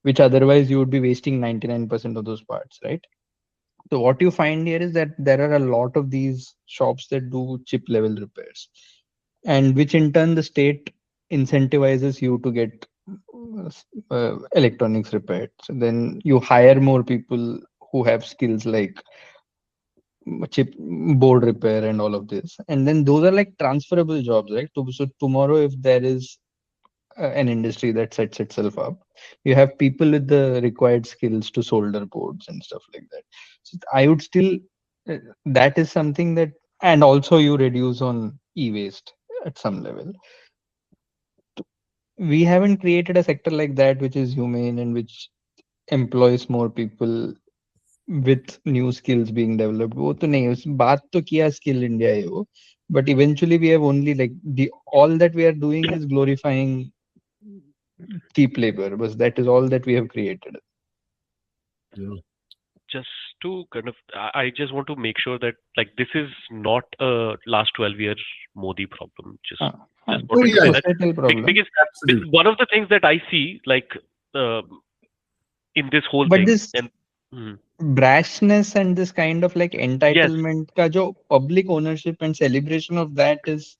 which otherwise you would be wasting 99% of those parts, right? So what you find here is that there are a lot of these shops that do chip level repairs, and which in turn the state incentivizes you to get electronics repaired. So then you hire more people who have skills like chip board repair and all of this, and then those are like transferable jobs, right? So tomorrow if there is an industry that sets itself up, you have people with the required skills to solder boards and stuff like that. So I would still, that is something that, and also you reduce on e-waste at some level. We haven't created a sector like that which is humane and which employs more people with new skills being developed. वो तो नहीं, उस बात तो किया skill India है वो, but eventually we have only like all that we are doing is glorifying cheap labor, but that is all that we have created. Just to kind of, I just want to make sure that like this is not a last 12-year Modi problem. Just want to say that. Because one of the things that I see like in this whole but thing, this brashness and this kind of like entitlement ka jo public ownership and celebration of that is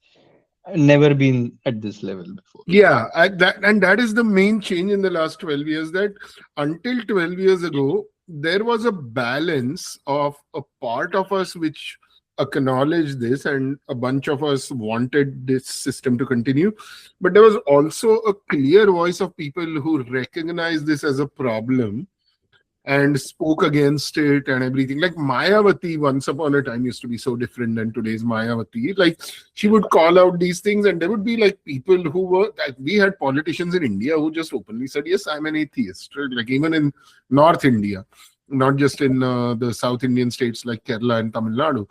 never been at this level before. Yeah, that is the main change in the last 12 years, that until 12 years ago, there was a balance of a part of us which acknowledged this and a bunch of us wanted this system to continue. But there was also a clear voice of people who recognized this as a problem and spoke against it and everything. Like Mayawati once upon a time used to be so different than today's Mayawati. Like she would call out these things, and there would be like people who were, like, we had politicians in India who just openly said, yes, I'm an atheist, right? Like even in North India, not just in the South Indian states like Kerala and Tamil Nadu.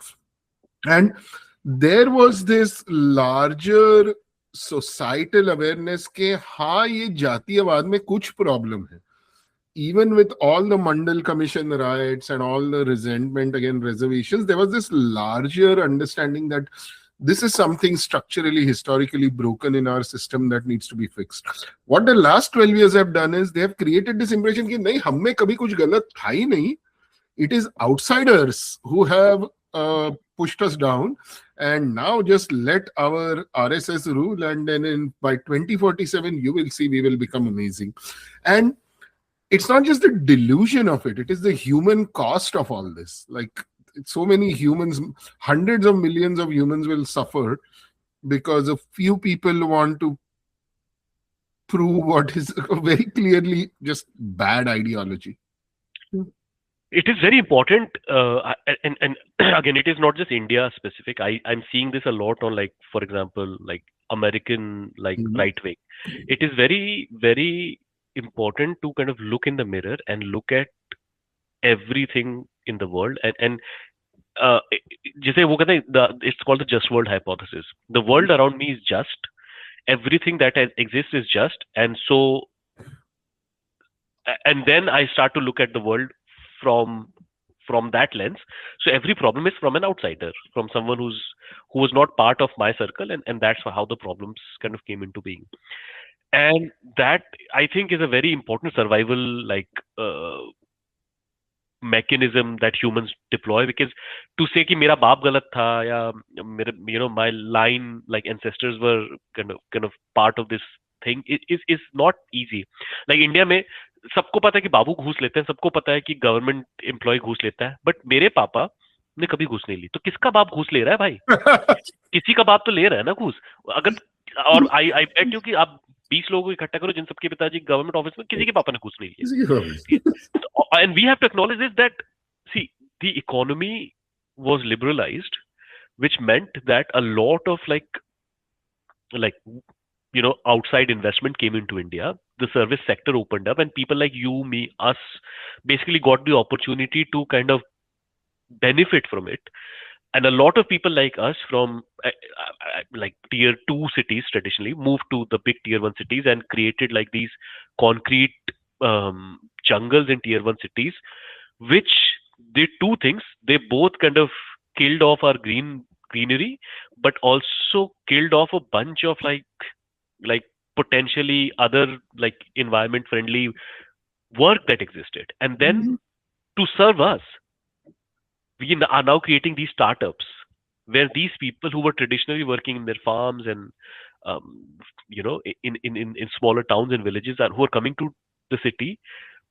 And there was this larger societal awareness के हाँ ये जातीयवाद में कुछ problem है. Even with all the Mandal Commission riots and all the resentment against reservations, there was this larger understanding that this is something structurally, historically broken in our system that needs to be fixed. What the last 12 years have done is they have created this impression कि नहीं हम में कभी कुछ गलत था ही नहीं. It is outsiders who have pushed us down, and now just let our RSS rule, and then by 2047 you will see we will become amazing. And it's not just the delusion of it, it is the human cost of all this. Like so many humans, hundreds of millions of humans will suffer because a few people want to prove what is a very clearly just bad ideology. It is very important, and again, it is not just India specific. I'm seeing this a lot on, like, for example, like American, like right wing. It is very, very important to kind of look in the mirror and look at everything in the world, and जिसे वो कहते हैं, it's called the just world hypothesis. The world around me is just. Everything that exists is just, and then I start to look at the world from that lens. So every problem is from an outsider, from someone who was not part of my circle, and that's how the problems kind of came into being. And that, I think, is a very important survival mechanism that humans deploy, because to say कि मेरा बाप गलत था या मेरे, my line, like, ancestors were kind of part of this thing is not easy. Like India में सबको पता है कि बाबू घूस लेते हैं, सबको पता है कि गवर्नमेंट एम्प्लॉय घूस लेता है, बट मेरे पापा ने कभी घूस नहीं ली. तो किसका बाप घूस ले रहा है भाई? किसी का बाप तो ले रहा है ना घूस. अगर और आई बेट यू कि आप 20 लोगों को इकट्ठा करो जिन सबके पिताजी गवर्नमेंट ऑफिस में, किसी के पापा ने घूस नहीं लिया. And we have to acknowledge this that see the economy was liberalised, which meant that a lot of like outside investment came into India. The service sector opened up, and people like you, me, us basically got the opportunity to kind of benefit from it. And a lot of people like us from like tier 2 cities traditionally moved to the big tier 1 cities and created like these concrete jungles in tier 1 cities, which did two things. They both kind of killed off our greenery, but also killed off a bunch of like potentially other like environment friendly work that existed. And then to serve us, we are now creating these startups where these people who were traditionally working in their farms and in smaller towns and villages who are coming to the city,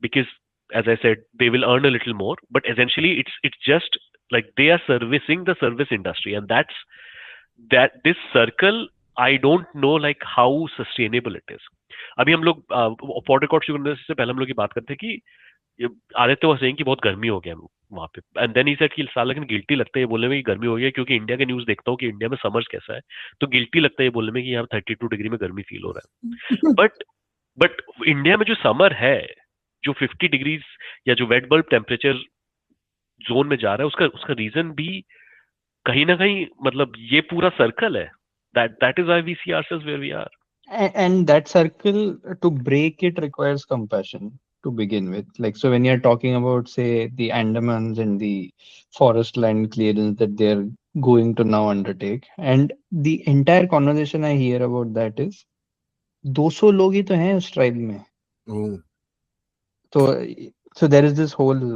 because as I said, they will earn a little more, but essentially it's just like they are servicing the service industry. And that this circle, I don't know like how sustainable it is. अभी हम लोग podcast शुरू करने से पहले हम लोग की बात करते हैं कि आदित्य was saying कि बहुत गर्मी हो गया वहाँ पे, एंड देन ही सेड कि साला लेकिन गिल्टी लगता है ये बोलने में कि गर्मी हो गया, क्योंकि इंडिया के न्यूज़ देखता हूँ कि इंडिया में समर्स कैसा है, तो गिल्टी लगता है ये बोलने में कि यहाँ 32 डिग्री में गर्मी फील हो रहा है. बट इंडिया में जो समर है, जो 50 डिग्री या जो वेट बल्ब टेम्परेचर जोन में जा रहा है, उसका रीजन भी कहीं ना कहीं मतलब ये पूरा सर्कल है. That is why we see ourselves where we are. And that circle, to break it, requires compassion to begin with. Like, so when you're talking about, say, the Andamans and the forest land clearance that they're going to now undertake, and the entire conversation I hear about that is 200 लोग ही तो हैं उस tribe में. So there is this whole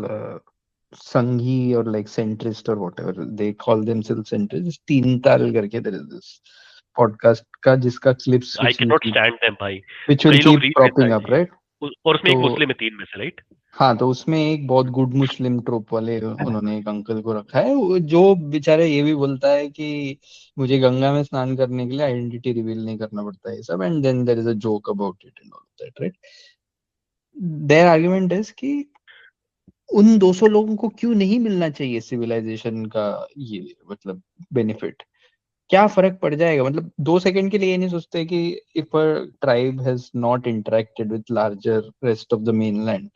Sanghi or like centrist or whatever they call themselves, centrist. तीन ताल करके there is this podcast का जिसका clips I cannot stand them भाई. which will keep propping up, right? और उसमें एक मुस्लिम है 3 में से, right? हाँ, तो उसमें एक बहुत गुड मुस्लिम ट्रोप वाले उन्होंने एक अंकल को रखा है जो बेचारे ये भी बोलता है कि मुझे गंगा में स्नान करने के लिए आइडेंटिटी रिवील नहीं करना पड़ता है सब, and then there is a joke about it and all that, right? Their argument is कि उन 200 लोगों को क्यों नहीं मिलना चाहिए सिविलाइजेशन का ये मतलब बेनिफिट? क्या फर्क पड़ जाएगा? मतलब 2 सेकंड के लिए ये नहीं सोचते कि if a tribe has not interacted with larger rest of the mainland,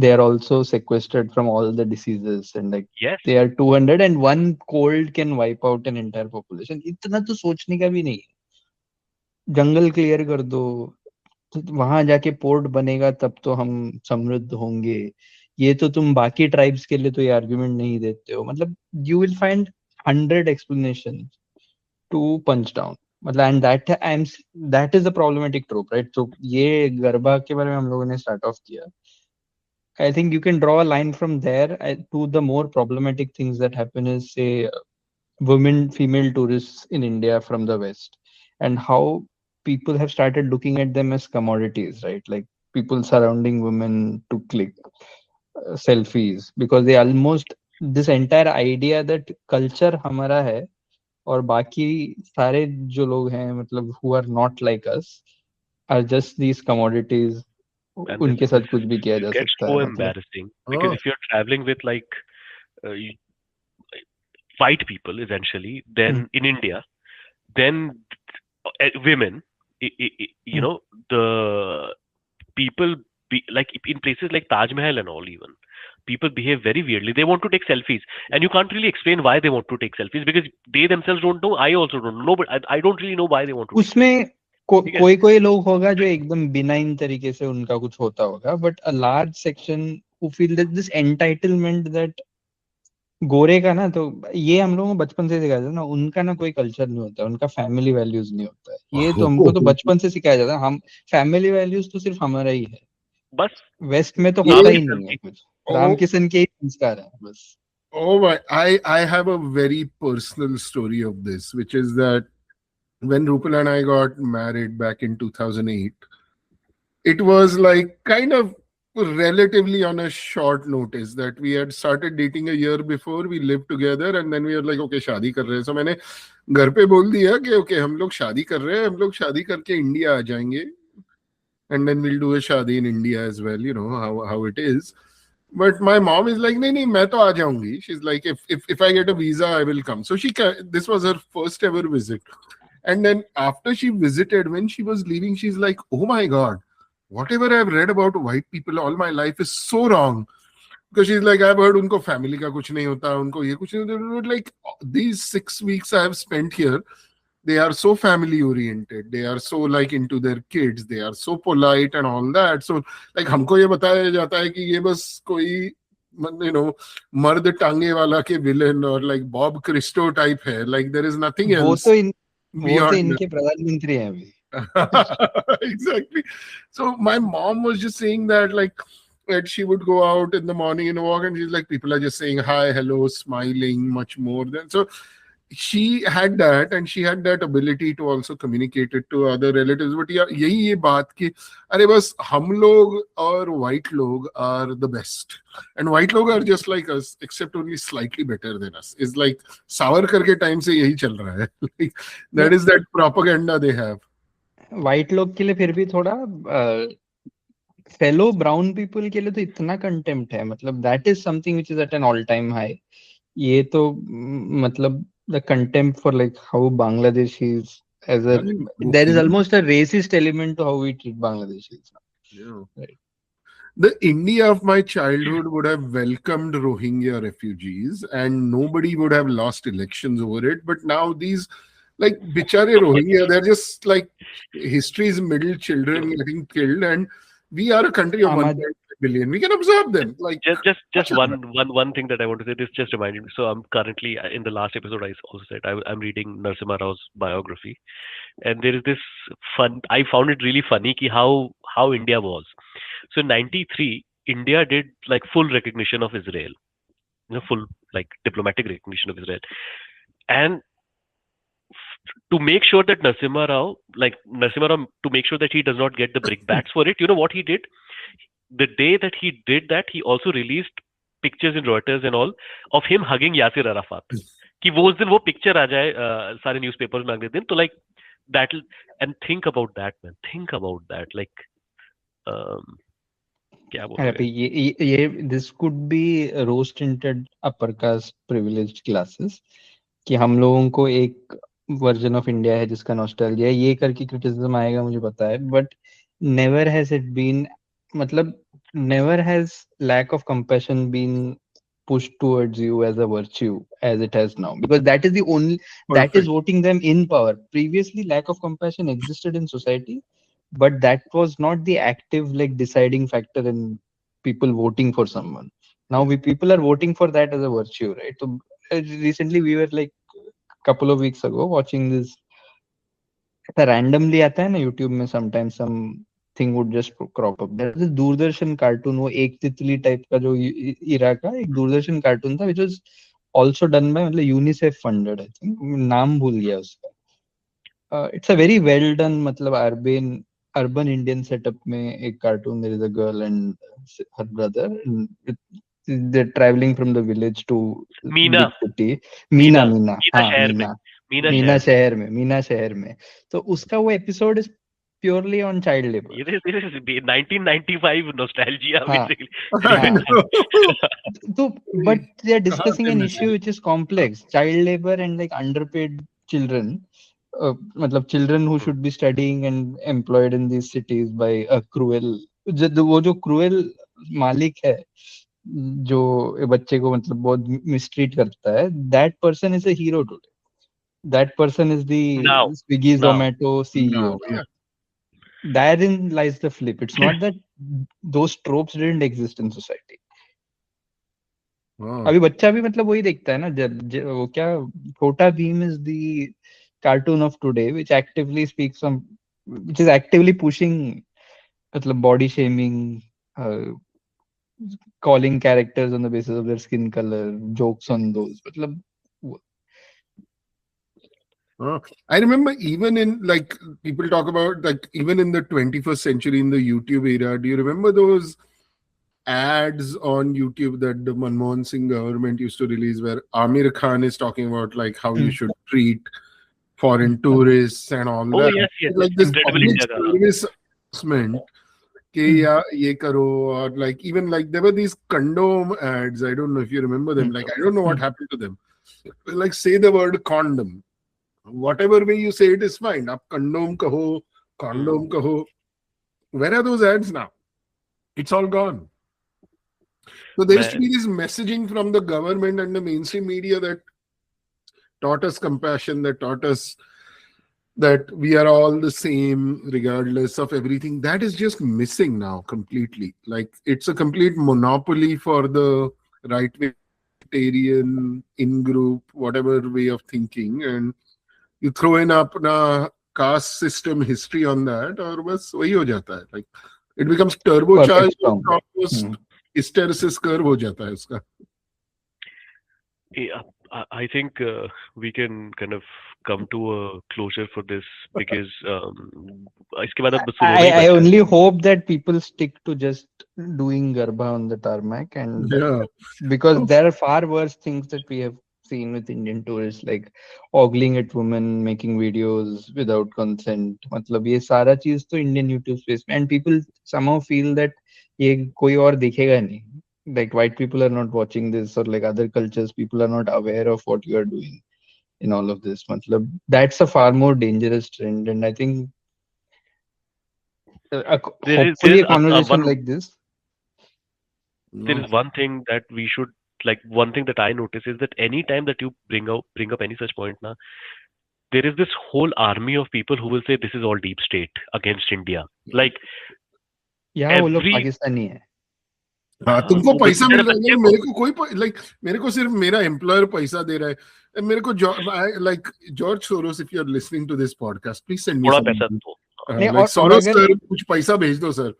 they are also sequestered from all the diseases and like Yes. they are 200 and one cold can wipe out an entire population. इतना तो सोचने का भी नहीं है। जंगल clear कर दो, तो वहां जाके पोर्ट बनेगा तब तो हम समृद्ध होंगे। ये तो तुम बाकी ट्राइब्स के लिए तो ये आर्गुमेंट नहीं देते हो। मतलब you will find 100 explanation to punch down. मतलब and that is the problematic trope, right? तो ये गरबा के बारे में हम लोगों ने स्टार्ट ऑफ किया। I think you can draw a line from there to the more problematic things that happen is, say, female tourists in India from the West, and how people have started looking at them as commodities, right? Like people surrounding women to click selfies because they almost this entire idea that culture हमारा है और बाकी सारे जो लोग हैं मतलब who are not like us are just these commodities. And उनके साथ कुछ भी किया this जा gets सकता so है मतलब। embarrassing because if you're traveling with like uh, you- white people essentially, then in India, then women, you know, the people like in places like Taj Mahal and all, even people behave very weirdly. They want to take selfies, and you can't really explain why they want to take selfies because they themselves don't know. I also don't know, but I don't really know why they want to. उसमें ठीक है? कोई लोग होगा जो एकदम benign तरीके से उनका कुछ होता होगा, but a large section who feel that this entitlement that गोरे का ना, तो ये हम लोगों को बचपन से सिखाया जाता है ना, उनका ना कोई कल्चर नहीं होता है, उनका फैमिली वैल्यूज नहीं होता है। ये तो हमको तो बचपन से सिखाया जाता है, हम फैमिली वैल्यूज तो सिर्फ हमारा ही है, बस वेस्ट में तो ये- होता ही नहीं है कुछ। ओ, रामकिशन के ही संस्कार है बस। oh my, I have a very personal story of this, which is that when Rupal and I got married back in 2008, it was like kind of relatively on a short notice that we had started dating a year before. We lived together and then we were like, okay, शादी कर रहे हैं। So मैंने घर पे बोल दिया कि okay, हम लोग शादी कर रहे हैं, हम लोग शादी करके इंडिया आ जाएंगे, and then we'll do a शादी in India as well, you know how it is. But my mom is like, नहीं मैं तो आ जाऊंगी. She's like, if I get a visa, I will come. So this was her first ever visit. And then after she visited, when she was leaving, she's like, oh my God, whatever I've read about white people all my life is so wrong. Because she's like, I've heard unko family ka kuch nahi hota, unko ye kuch nahi hota. Like these 6 weeks I have spent here, they are so family oriented, they are so like into their kids, they are so polite and all that. So like हमको ये बताया जाता है कि ये बस कोई you know मर्द टांगे वाला के villain or like Bob Christo type है, like there is nothing else वो तो beyond इनके प्रधानमंत्री हैं अभी। exactly. So my mom was just saying that like that she would go out in the morning and walk and she's like, people are just saying hi, hello, smiling much more than. So she had that and she had that ability to also communicate it to other relatives. But yeah, यही ये बात कि अरे बस हम लोग और white लोग are the best and white लोग are just like us except only slightly better than us. Is like Savarkar के टाइम से यही चल रहा है. Like that is that propaganda they have. White लोग के लिए फिर भी थोड़ा फेलो ब्राउन पीपल के लिए तो इतना कंटेम्प्ट है, मतलब that is something which is at an all time high. ये तो मतलब the contempt for like how Bangladeshis as a there is almost a racist element to how we treat Bangladeshis. Yeah. The India of my childhood would have welcomed Rohingya refugees and nobody would have lost elections over it. But now these like bichare Rohingya, they're just like history's middle children getting killed, and we are a country of 1.5 billion. We can absorb them. Like just one thing that I want to say. This just reminded me. So I'm currently in the last episode. I also said I'm reading Narasimha Rao's biography, and there is this fun. I found it really funny ki how India was. So in '93, India did like full recognition of Israel, full like diplomatic recognition of Israel, and to make sure that Narasimha Rao, to make sure that he does not get the brickbats for it, you know what he did? The day that he did that, he also released pictures in Reuters and all of him hugging Yasir Arafat. कि वो उस दिन वो picture आ जाए सारे newspapers में अगले दिन, तो like that, and think about that, man. Think about that, like क्या बोल रहे अभी ये this could be rose tinted upper caste privileged classes कि हम लोगों को एक वर्जन ऑफ इंडिया है जिसका नॉस्टैल्जिया है, ये करके क्रिटिसिज्म आएगा मुझे पता है, but never has it been, मतलब never has lack of compassion been pushed towards you as a virtue as it has now, because that is the only, that is Perfect. voting them in power. Previously lack of compassion existed in society, but that was not the active like deciding factor in people voting for someone. Now people are voting for that as a virtue, right? So recently we were like couple of weeks ago watching this, ऐसा randomly आता है ना YouTube में, sometimes something would just crop up. There was this Doordarshan cartoon, वो एक तितली type का जो इरा का एक दूरदर्शन कार्टून था, which was also done by मतलब यूनिसेफ funded, I think नाम भूल गया उसका. It's a very well done मतलब urban Indian setup में एक cartoon. There is a girl and her brother and they're traveling from the village to Meena big city. Meena Meena Meena हाँ शहर में मीना मीना शहर में मीना शहर में. तो उसका वो episode is purely on child labour. ये 1995 नॉस्टैल्जिया हाँ बेसिकली. I know. तो बट दे आर कहाँ डिस्कसिंग से एन मिला? Issue which is complex, child labour and like underpaid children. मतलब children who should be studying and employed in these cities by a cruel, वो जो cruel मालिक है जो बच्चे को मतलब बहुत मिसट्रीट करता है, that person is a hero today. That person is the now Swiggy now Zomato CEO No, now. yeah. Therein lies the flip. It's not that those tropes didn't exist in society. Oh. अभी बच्चा भी मतलब वही देखता है ना, वो क्या, छोटा Bhim is the cartoon of today which actively speaks on, which is actively pushing मतलब body shaming, uh, calling characters on the basis of their skin color, jokes on those, मतलब I remember even in like people talk about like even in the 21st century in the YouTube era, do you remember those ads on YouTube that the Manmohan Singh government used to release where Amir Khan is talking about like how you should treat foreign tourists and all oh that. yes Like this incredible public India का. service announcement कि या ये करो, or like even like there were these condom ads. I don't know if you remember them. Like I don't know what happened to them. Like say the word condom. Whatever way you say it is fine. Up condom kaho. Where are those ads now? It's all gone. So there used to be this messaging from the government and the mainstream media that taught us compassion, that taught us that we are all the same regardless of everything. That is just missing now completely. Like it's a complete monopoly for the right-wing in-group, whatever way of thinking, and you throw in अपना caste system history on that, और बस वही हो जाता है. Like it becomes turbocharged, almost hysteresis curve हो जाता है उसका. Yeah, I think we can kind of come to a closure for this because इसके बाद अब सुनो नहीं I बचा. only hope that people stick to just doing garba on the tarmac, and Yeah. because there are far worse things that we have seen with Indian tourists, like ogling at women, making videos without consent. मतलब ये सारा चीज तो Indian YouTube space में, and people somehow feel that ये कोई और देखेगा नहीं. Like white people are not watching this, or like other cultures, people are not aware of what you are doing in all of this. मतलब that's a far more dangerous trend, and I think hopefully a conversation like this. There is one thing that we should like. One thing that I notice is that any time that you bring up any such point, na, there is this whole army of people who will say this is all deep state against India. Like वो लोग पाकिस्तानी है. हाँ, तुमको पैसा मिल रहा है, मेरे को कोई लाइक मेरे को सिर्फ मेरा एम्प्लॉयर पैसा दे रहा है. मेरे को like George Soros, if you are listening to this podcast, please send me थोड़ा पैसा दो. लाइक सोरोस सर, कुछ पैसा भेज दो सर.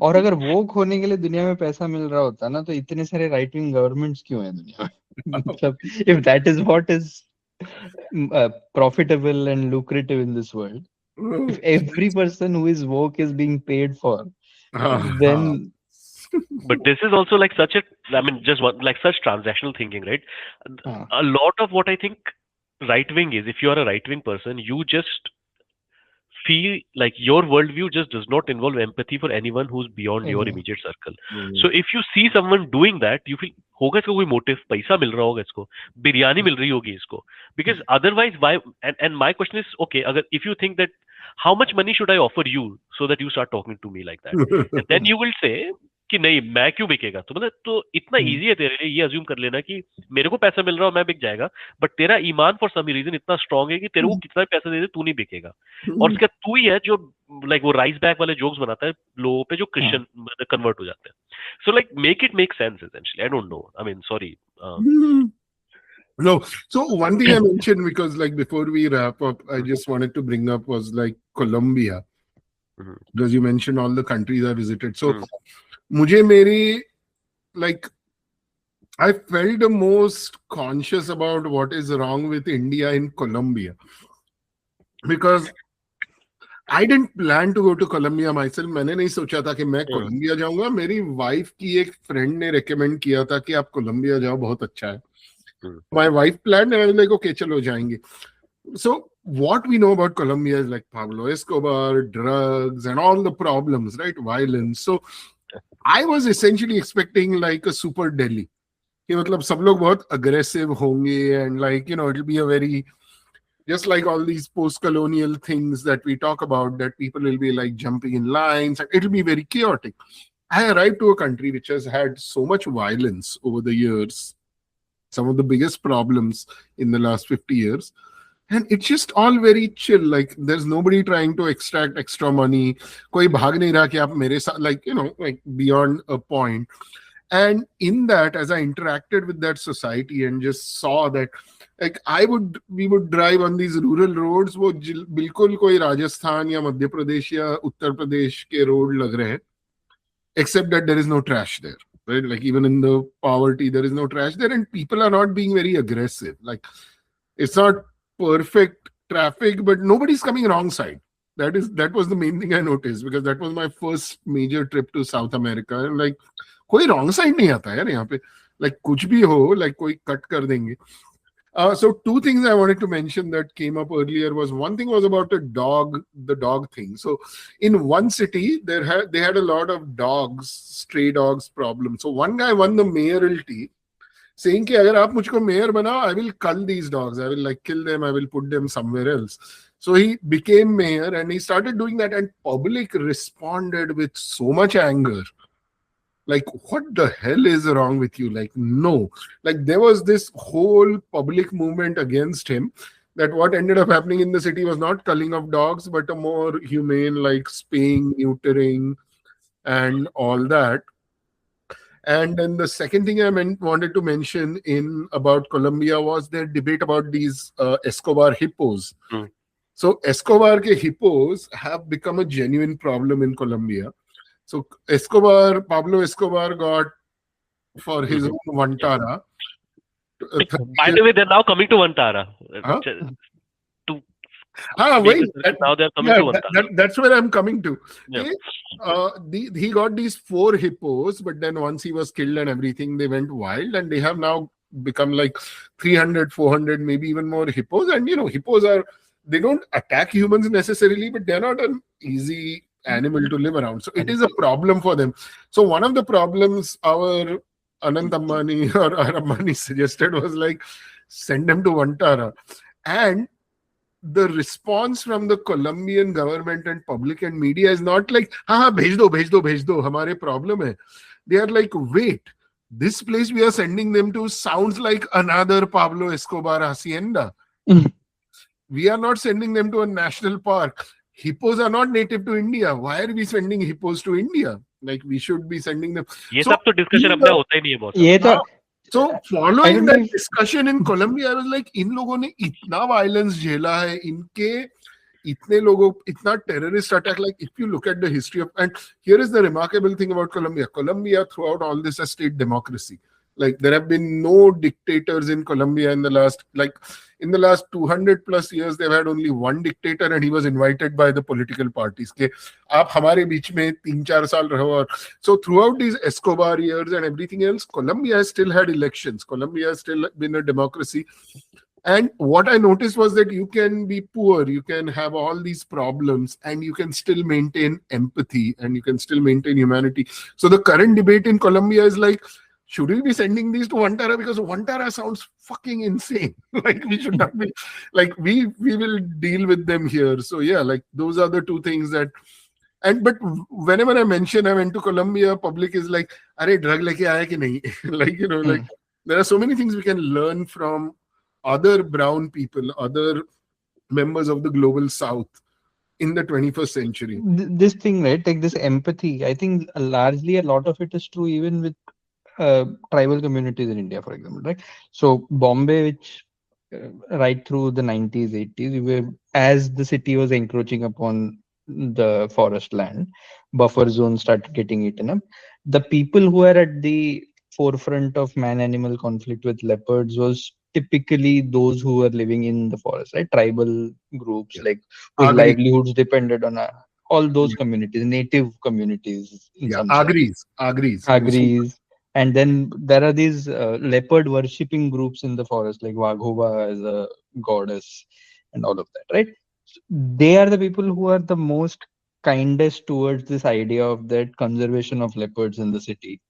और अगर वोक होने के लिए दुनिया में पैसा मिल रहा होता ना, तो इतने सारे राइट विंग गवर्नमेंट्स क्यों हैं दुनिया में? मतलब if that is what is profitable and lucrative in this world, if every person who is woke is being paid for, then but this is also like such a, I mean, just one, like such transactional thinking, right? A lot of what I think right wing is, if you are a right wing person, you just feel like your worldview just does not involve empathy for anyone who's beyond your immediate circle. So if you see someone doing that, you feel होगा इसको कोई motive, पैसा मिल रहा होगा इसको, बिरयानी मिल रही होगी इसको, because otherwise why? And my question is, okay, अगर if you think that how much money should I offer you so that you start talking to me like that, and then you will say कि नहीं मैं क्यों बिकेगा, तो मतलब तो इतना इजी है तेरे लिए ये अज्यूम कर लेना कि मेरे को पैसा मिल रहा हो मैं बिक जाएगा, बट तेरा ईमान फॉर सम रीजन इतना स्ट्रांग है कि तेरे को कितना भी पैसा दे दे तू नहीं बिकेगा, और उसका तू ही है जो लाइक वो राइस बैग वाले जोक्स बनाता है लोगों पे जो क्रिश्चियन कन्वर्ट हो जाते हैं. So like make it make sense essentially. I don't know, I mean sorry. No, so one thing I mentioned, because like before we wrap up, I just wanted to bring up was like Colombia, because you mentioned all the countries I visited. So मुझे मेरी like I felt the most conscious about what is wrong with India in Colombia, because I didn't plan to go to Colombia myself. मैंने नहीं सोचा था कि मैं Colombia जाऊंगा. मेरी वाइफ की एक फ्रेंड ने रेकमेंड किया था कि आप कोलंबिया जाओ, बहुत अच्छा है. My wife planned and I was like, okay, चलो जाएंगे. So what we know about Colombia is like Pablo Escobar, drugs and all the problems, right? Violence. So I was essentially expecting like a super Delhi. कि मतलब सब लोग बहुत aggressive होंगे and like, you know, it'll be a very, just like all these post-colonial things that we talk about, that people will be like jumping in lines and it'll be very chaotic. I arrived to a country which has had so much violence over the years, some of the biggest problems in the last 50 years. And it's just all very chill. Like there's nobody trying to extract extra money. Koi bhag nahi raha ki aap mere saath, like, you know, like beyond a point. And in that, as I interacted with that society and just saw that, like we would drive on these rural roads, wo bilkul koi Rajasthan ya Madhya Pradesh ya Uttar Pradesh ke road lag rahe hain, except that there is no trash there. Right? Like even in the poverty, there is no trash there, and people are not being very aggressive. Like it's not perfect traffic, but nobody's coming wrong side. That was the main thing I noticed, because that was my first major trip to South America. And like कोई wrong side नहीं आता यार यहाँ पे. Like कुछ भी हो, like कोई cut कर देंगे. So two things I wanted to mention that came up earlier was, one thing was about the dog thing. So in one city, they had a lot of dogs, stray dogs problem. So one guy won the mayoralty, saying कि अगर आप मुझको mayor बनाओ, I will cull these dogs. I will like kill them. I will put them somewhere else. So he became mayor and he started doing that, and public responded with so much anger. Like, what the hell is wrong with you? Like, no. Like, there was this whole public movement against him, that what ended up happening in the city was not culling of dogs, but a more humane, like spaying, neutering, and all that. And then the second thing I wanted to mention about Colombia was their debate about these Escobar hippos. So Escobar ke hippos have become a genuine problem in Colombia. So Pablo Escobar got for his own Vantara. By the way, they're now coming to Vantara. Huh? Now they're coming to Vantara. That's where I'm coming to. Yeah. He got these 4 hippos, but then once he was killed and everything, they went wild, and they have now become like 300, 400, maybe even more hippos. And you know, hippos they don't attack humans necessarily, but they're not an easy animal to live around. So it is a problem for them. So one of the problems our Anant Ambani or Ambani suggested was like, send them to Vantara. And the response from the Colombian government and public and media is not like, bhej do, hamare problem hai. They are like, wait, this place we are sending them to sounds like another Pablo Escobar hacienda. We are not sending them to a national park. Hippos are not native to India. Why are we sending hippos to India? Like, we should be sending them. ये सब तो discussion अपना होता ही नहीं है बहुत. So following that discussion in Colombia, I was like, इन लोगों ने इतना violence झेला है, इनके इतने लोगों, इतना terrorist attack. Like, if you look at the history of, and here is the remarkable thing about Colombia. Colombia throughout all this has stayed democracy. Like, there have been no dictators in Colombia in the last 200 plus years. They've had only one dictator, and he was invited by the political parties. Ke, aap hamare beech mein 3-4 saal raho. So throughout these Escobar years and everything else, Colombia has still had elections. Colombia has still been a democracy. And what I noticed was that you can be poor, you can have all these problems, and you can still maintain empathy and you can still maintain humanity. So the current debate in Colombia is like, should we be sending these to Vantara? Because Vantara sounds fucking insane. Like we should not be, like we will deal with them here. So yeah, like those are the two things that. And but whenever I mention I went to Colombia, public is like, "Arey drug leke aaya ki nahi?" Like, you know, like there are so many things we can learn from other brown people, other members of the global South in the 21st century. This thing, right? Like this empathy. I think largely a lot of it is true even with tribal communities in India, for example, right? So Bombay, which right through the 90s, 80s, as the city was encroaching upon the forest land, buffer zones started getting eaten up. The people who are at the forefront of man-animal conflict with leopards was typically those who were living in the forest, right? Tribal groups, like whose livelihoods depended on all those communities, native communities in some sense. Agrees. And then there are these leopard worshipping groups in the forest, like Vaghova as a goddess and all of that, right? They are the people who are the most kindest towards this idea of that conservation of leopards in the city.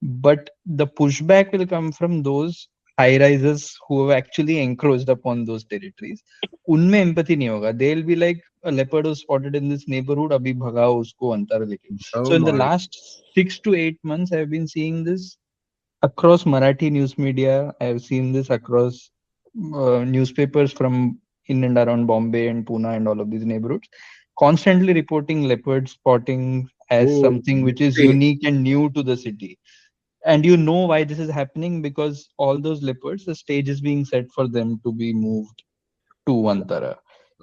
But the pushback will come from those high rises who have actually encroached upon those territories. Unme empathy nahi hoga. They'll be like, a leopard was spotted in this neighborhood, abhi bhagao usko antara leke. So in the last 6 to 8 months, I've been seeing this across Marathi news media. I've seen this across newspapers from in and around Bombay and Pune and all of these neighborhoods, constantly reporting leopard spotting as something which is unique and new to the city. And you know why this is happening, because all those leopards, the stage is being set for them to be moved to Vantara,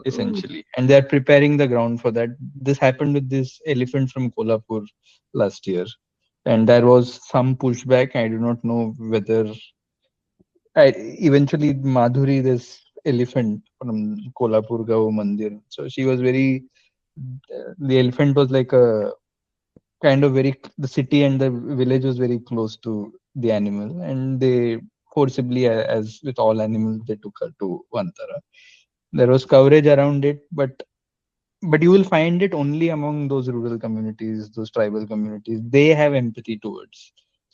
essentially. And they're preparing the ground for that. This happened with this elephant from Kolhapur last year. And there was some pushback. I do not know whether eventually Madhuri, this elephant from Kolhapur Gau Mandir. So she was the elephant was like a kind of the city and the village was very close to the animal, and they forcibly, as with all animals, they took her to Vantara. There was coverage around it, but you will find it only among those rural communities, those tribal communities. They have empathy towards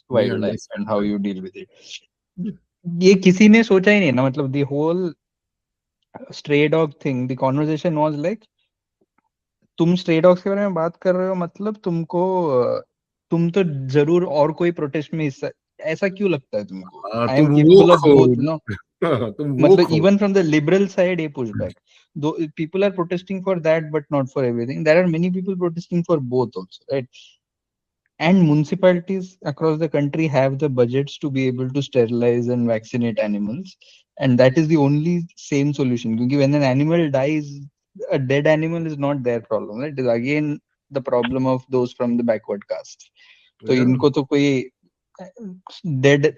wildlife and how you deal with it. ये किसी ने सोचा ही नहीं ना, मतलब the whole stray dog thing, the conversation was like, तुम stray dogs के बारे में बात कर रहे हो, मतलब तुम तो जरूर और कोई प्रोटेस्ट में हिस्सा, ऐसा क्यों लगता है तुमको? I am capable of both, no? मतलब even from the liberal side, a pushback. Though people are protesting for that, but not for everything. There are many people protesting for both also, right? And municipalities across the country have the budgets to be able to sterilize and vaccinate animals. And that is the only sane solution. Because when an animal dies, a dead animal is not their problem. Right? It is again the problem of those from the backward caste. So इनको तो कोई dead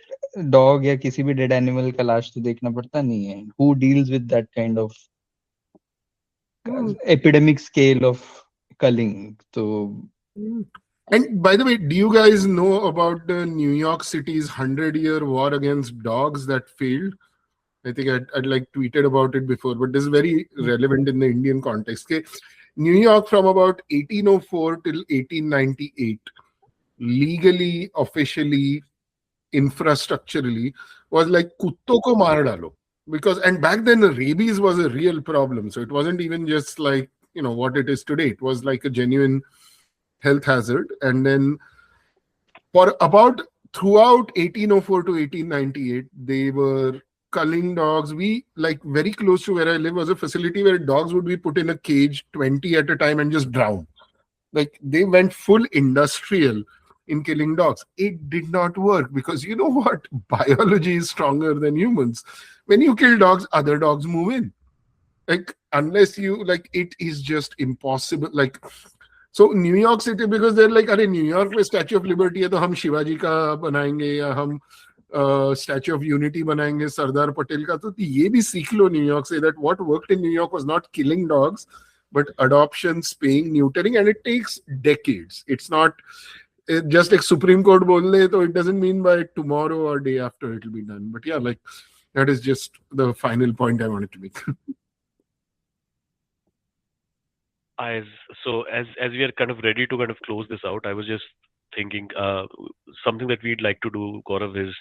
dog या किसी भी dead animal का लाश तो देखना पड़ता नहीं है. Who deals with that kind of epidemic scale of culling? So. And by the way, do you guys know about the New York City's 100-year war against dogs that failed? I think I'd like tweeted about it before, but this is very relevant in the Indian context. Okay? New York from about 1804 till 1898, legally, officially, infrastructurally, was like kutto ko maar dalo. Because, and back then rabies was a real problem. So it wasn't even just like, you know, what it is today. It was like a genuine health hazard. And then for about throughout 1804 to 1898, they were culling dogs. We, like, very close to where I live was a facility where dogs would be put in a cage, 20 at a time, and just drown. Like, they went full industrial in killing dogs. It did not work because, you know what? Biology is stronger than humans. When you kill dogs, other dogs move in. Like, unless you, like, it is just impossible. Like, so New York City, because they're like, अरे New York में Statue of Liberty है तो हम शिवाजी का बनाएंगे या हम Statue of Unity बनाएंगे सरदार पटेल का, तो ये भी सीख लो New York से, that what worked in New York was not killing dogs but adoption, spaying, neutering, and it takes decades. It's not just like Supreme Court बोल दे, तो it doesn't mean by tomorrow or day after it will be done. But yeah, like That is just the final point I wanted to make. As we are kind of ready to kind of close this out, I was just thinking something that we'd like to do, Gaurav, is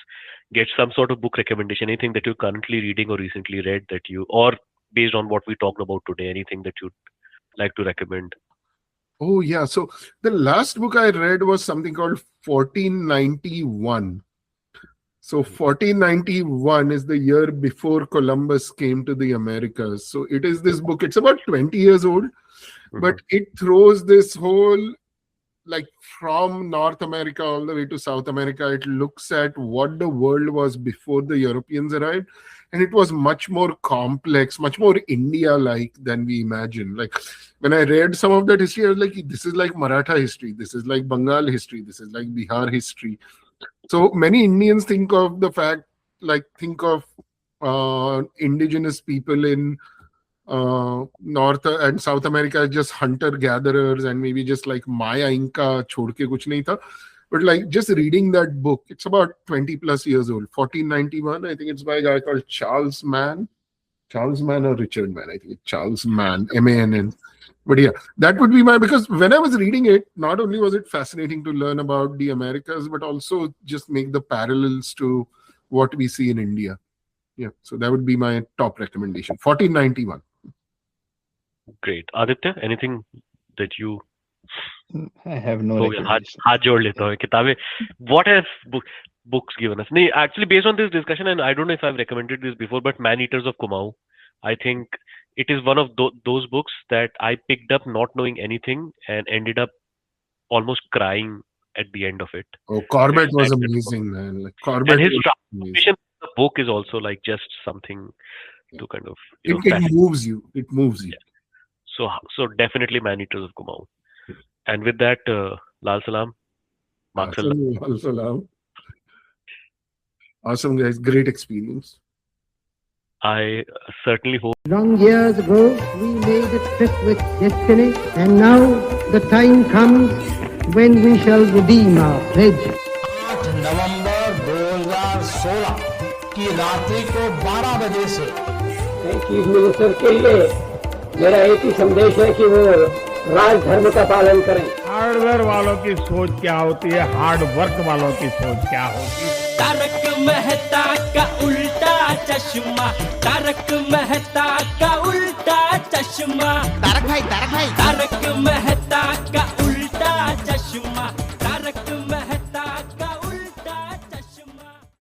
get some sort of book recommendation, anything that you're currently reading or recently read that you, or based on what we talked about today, anything that you'd like to recommend. Oh yeah, so the last book I read was something called 1491. So 1491 is the year before Columbus came to the Americas. So it is this book, it's about 20 years old, but it throws this whole, like from North America all the way to South America, it looks at what the world was before the Europeans arrived. And it was much more complex, much more India-like than we imagined. Like when I read some of that history, I was like, this is like Maratha history. This is like Bengal history. This is like Bihar history. So many Indians think of the fact, like think of indigenous people in North and South America as just hunter-gatherers and maybe just like Maya Inca, chhod ke kuch nahi tha. But like just reading that book, it's about 20 plus years old. 1491, I think it's by a guy called Charles Mann. Charles Mann or Richard Mann, I think it's Charles Mann, M-A-N-N. But yeah, that would be because when I was reading it, not only was it fascinating to learn about the Americas, but also just make the parallels to what we see in India. Yeah, so that would be my top recommendation. 1491. Great. Aditya, anything that you... I have no recommendation. हाथ जोड़ लेता हूँ किताबें. What have books given us? No, actually, based on this discussion, and I don't know if I've recommended this before, but Man Eaters of Kumail, I think it is one of those books that I picked up not knowing anything and ended up almost crying at the end of it. Oh, Corbett was amazing, man. Like Corbett, and his translation of the book is also like just something to kind of it moves you. It moves you. Yeah. So definitely Man Eaters of Kumail. And with that, Lal Salam. Lal Salam. Awesome, guys. Great experience. I certainly hope. Long years ago, we made a trip with destiny, and now the time comes when we shall redeem our pledge. 8 नवंबर 2016 की रात्रि को 12 बजे से chief minister के लिए मेरा एक ही संदेश है कि वो राज धर्म का पालन करें. हार्डवेयर वालों की सोच क्या होती है, हार्ड वर्क वालों की सोच क्या होती है. तारक मेहता का उल्टा चश्मा, तारक मेहता का उल्टा चश्मा. तारक भाई तारक मेहता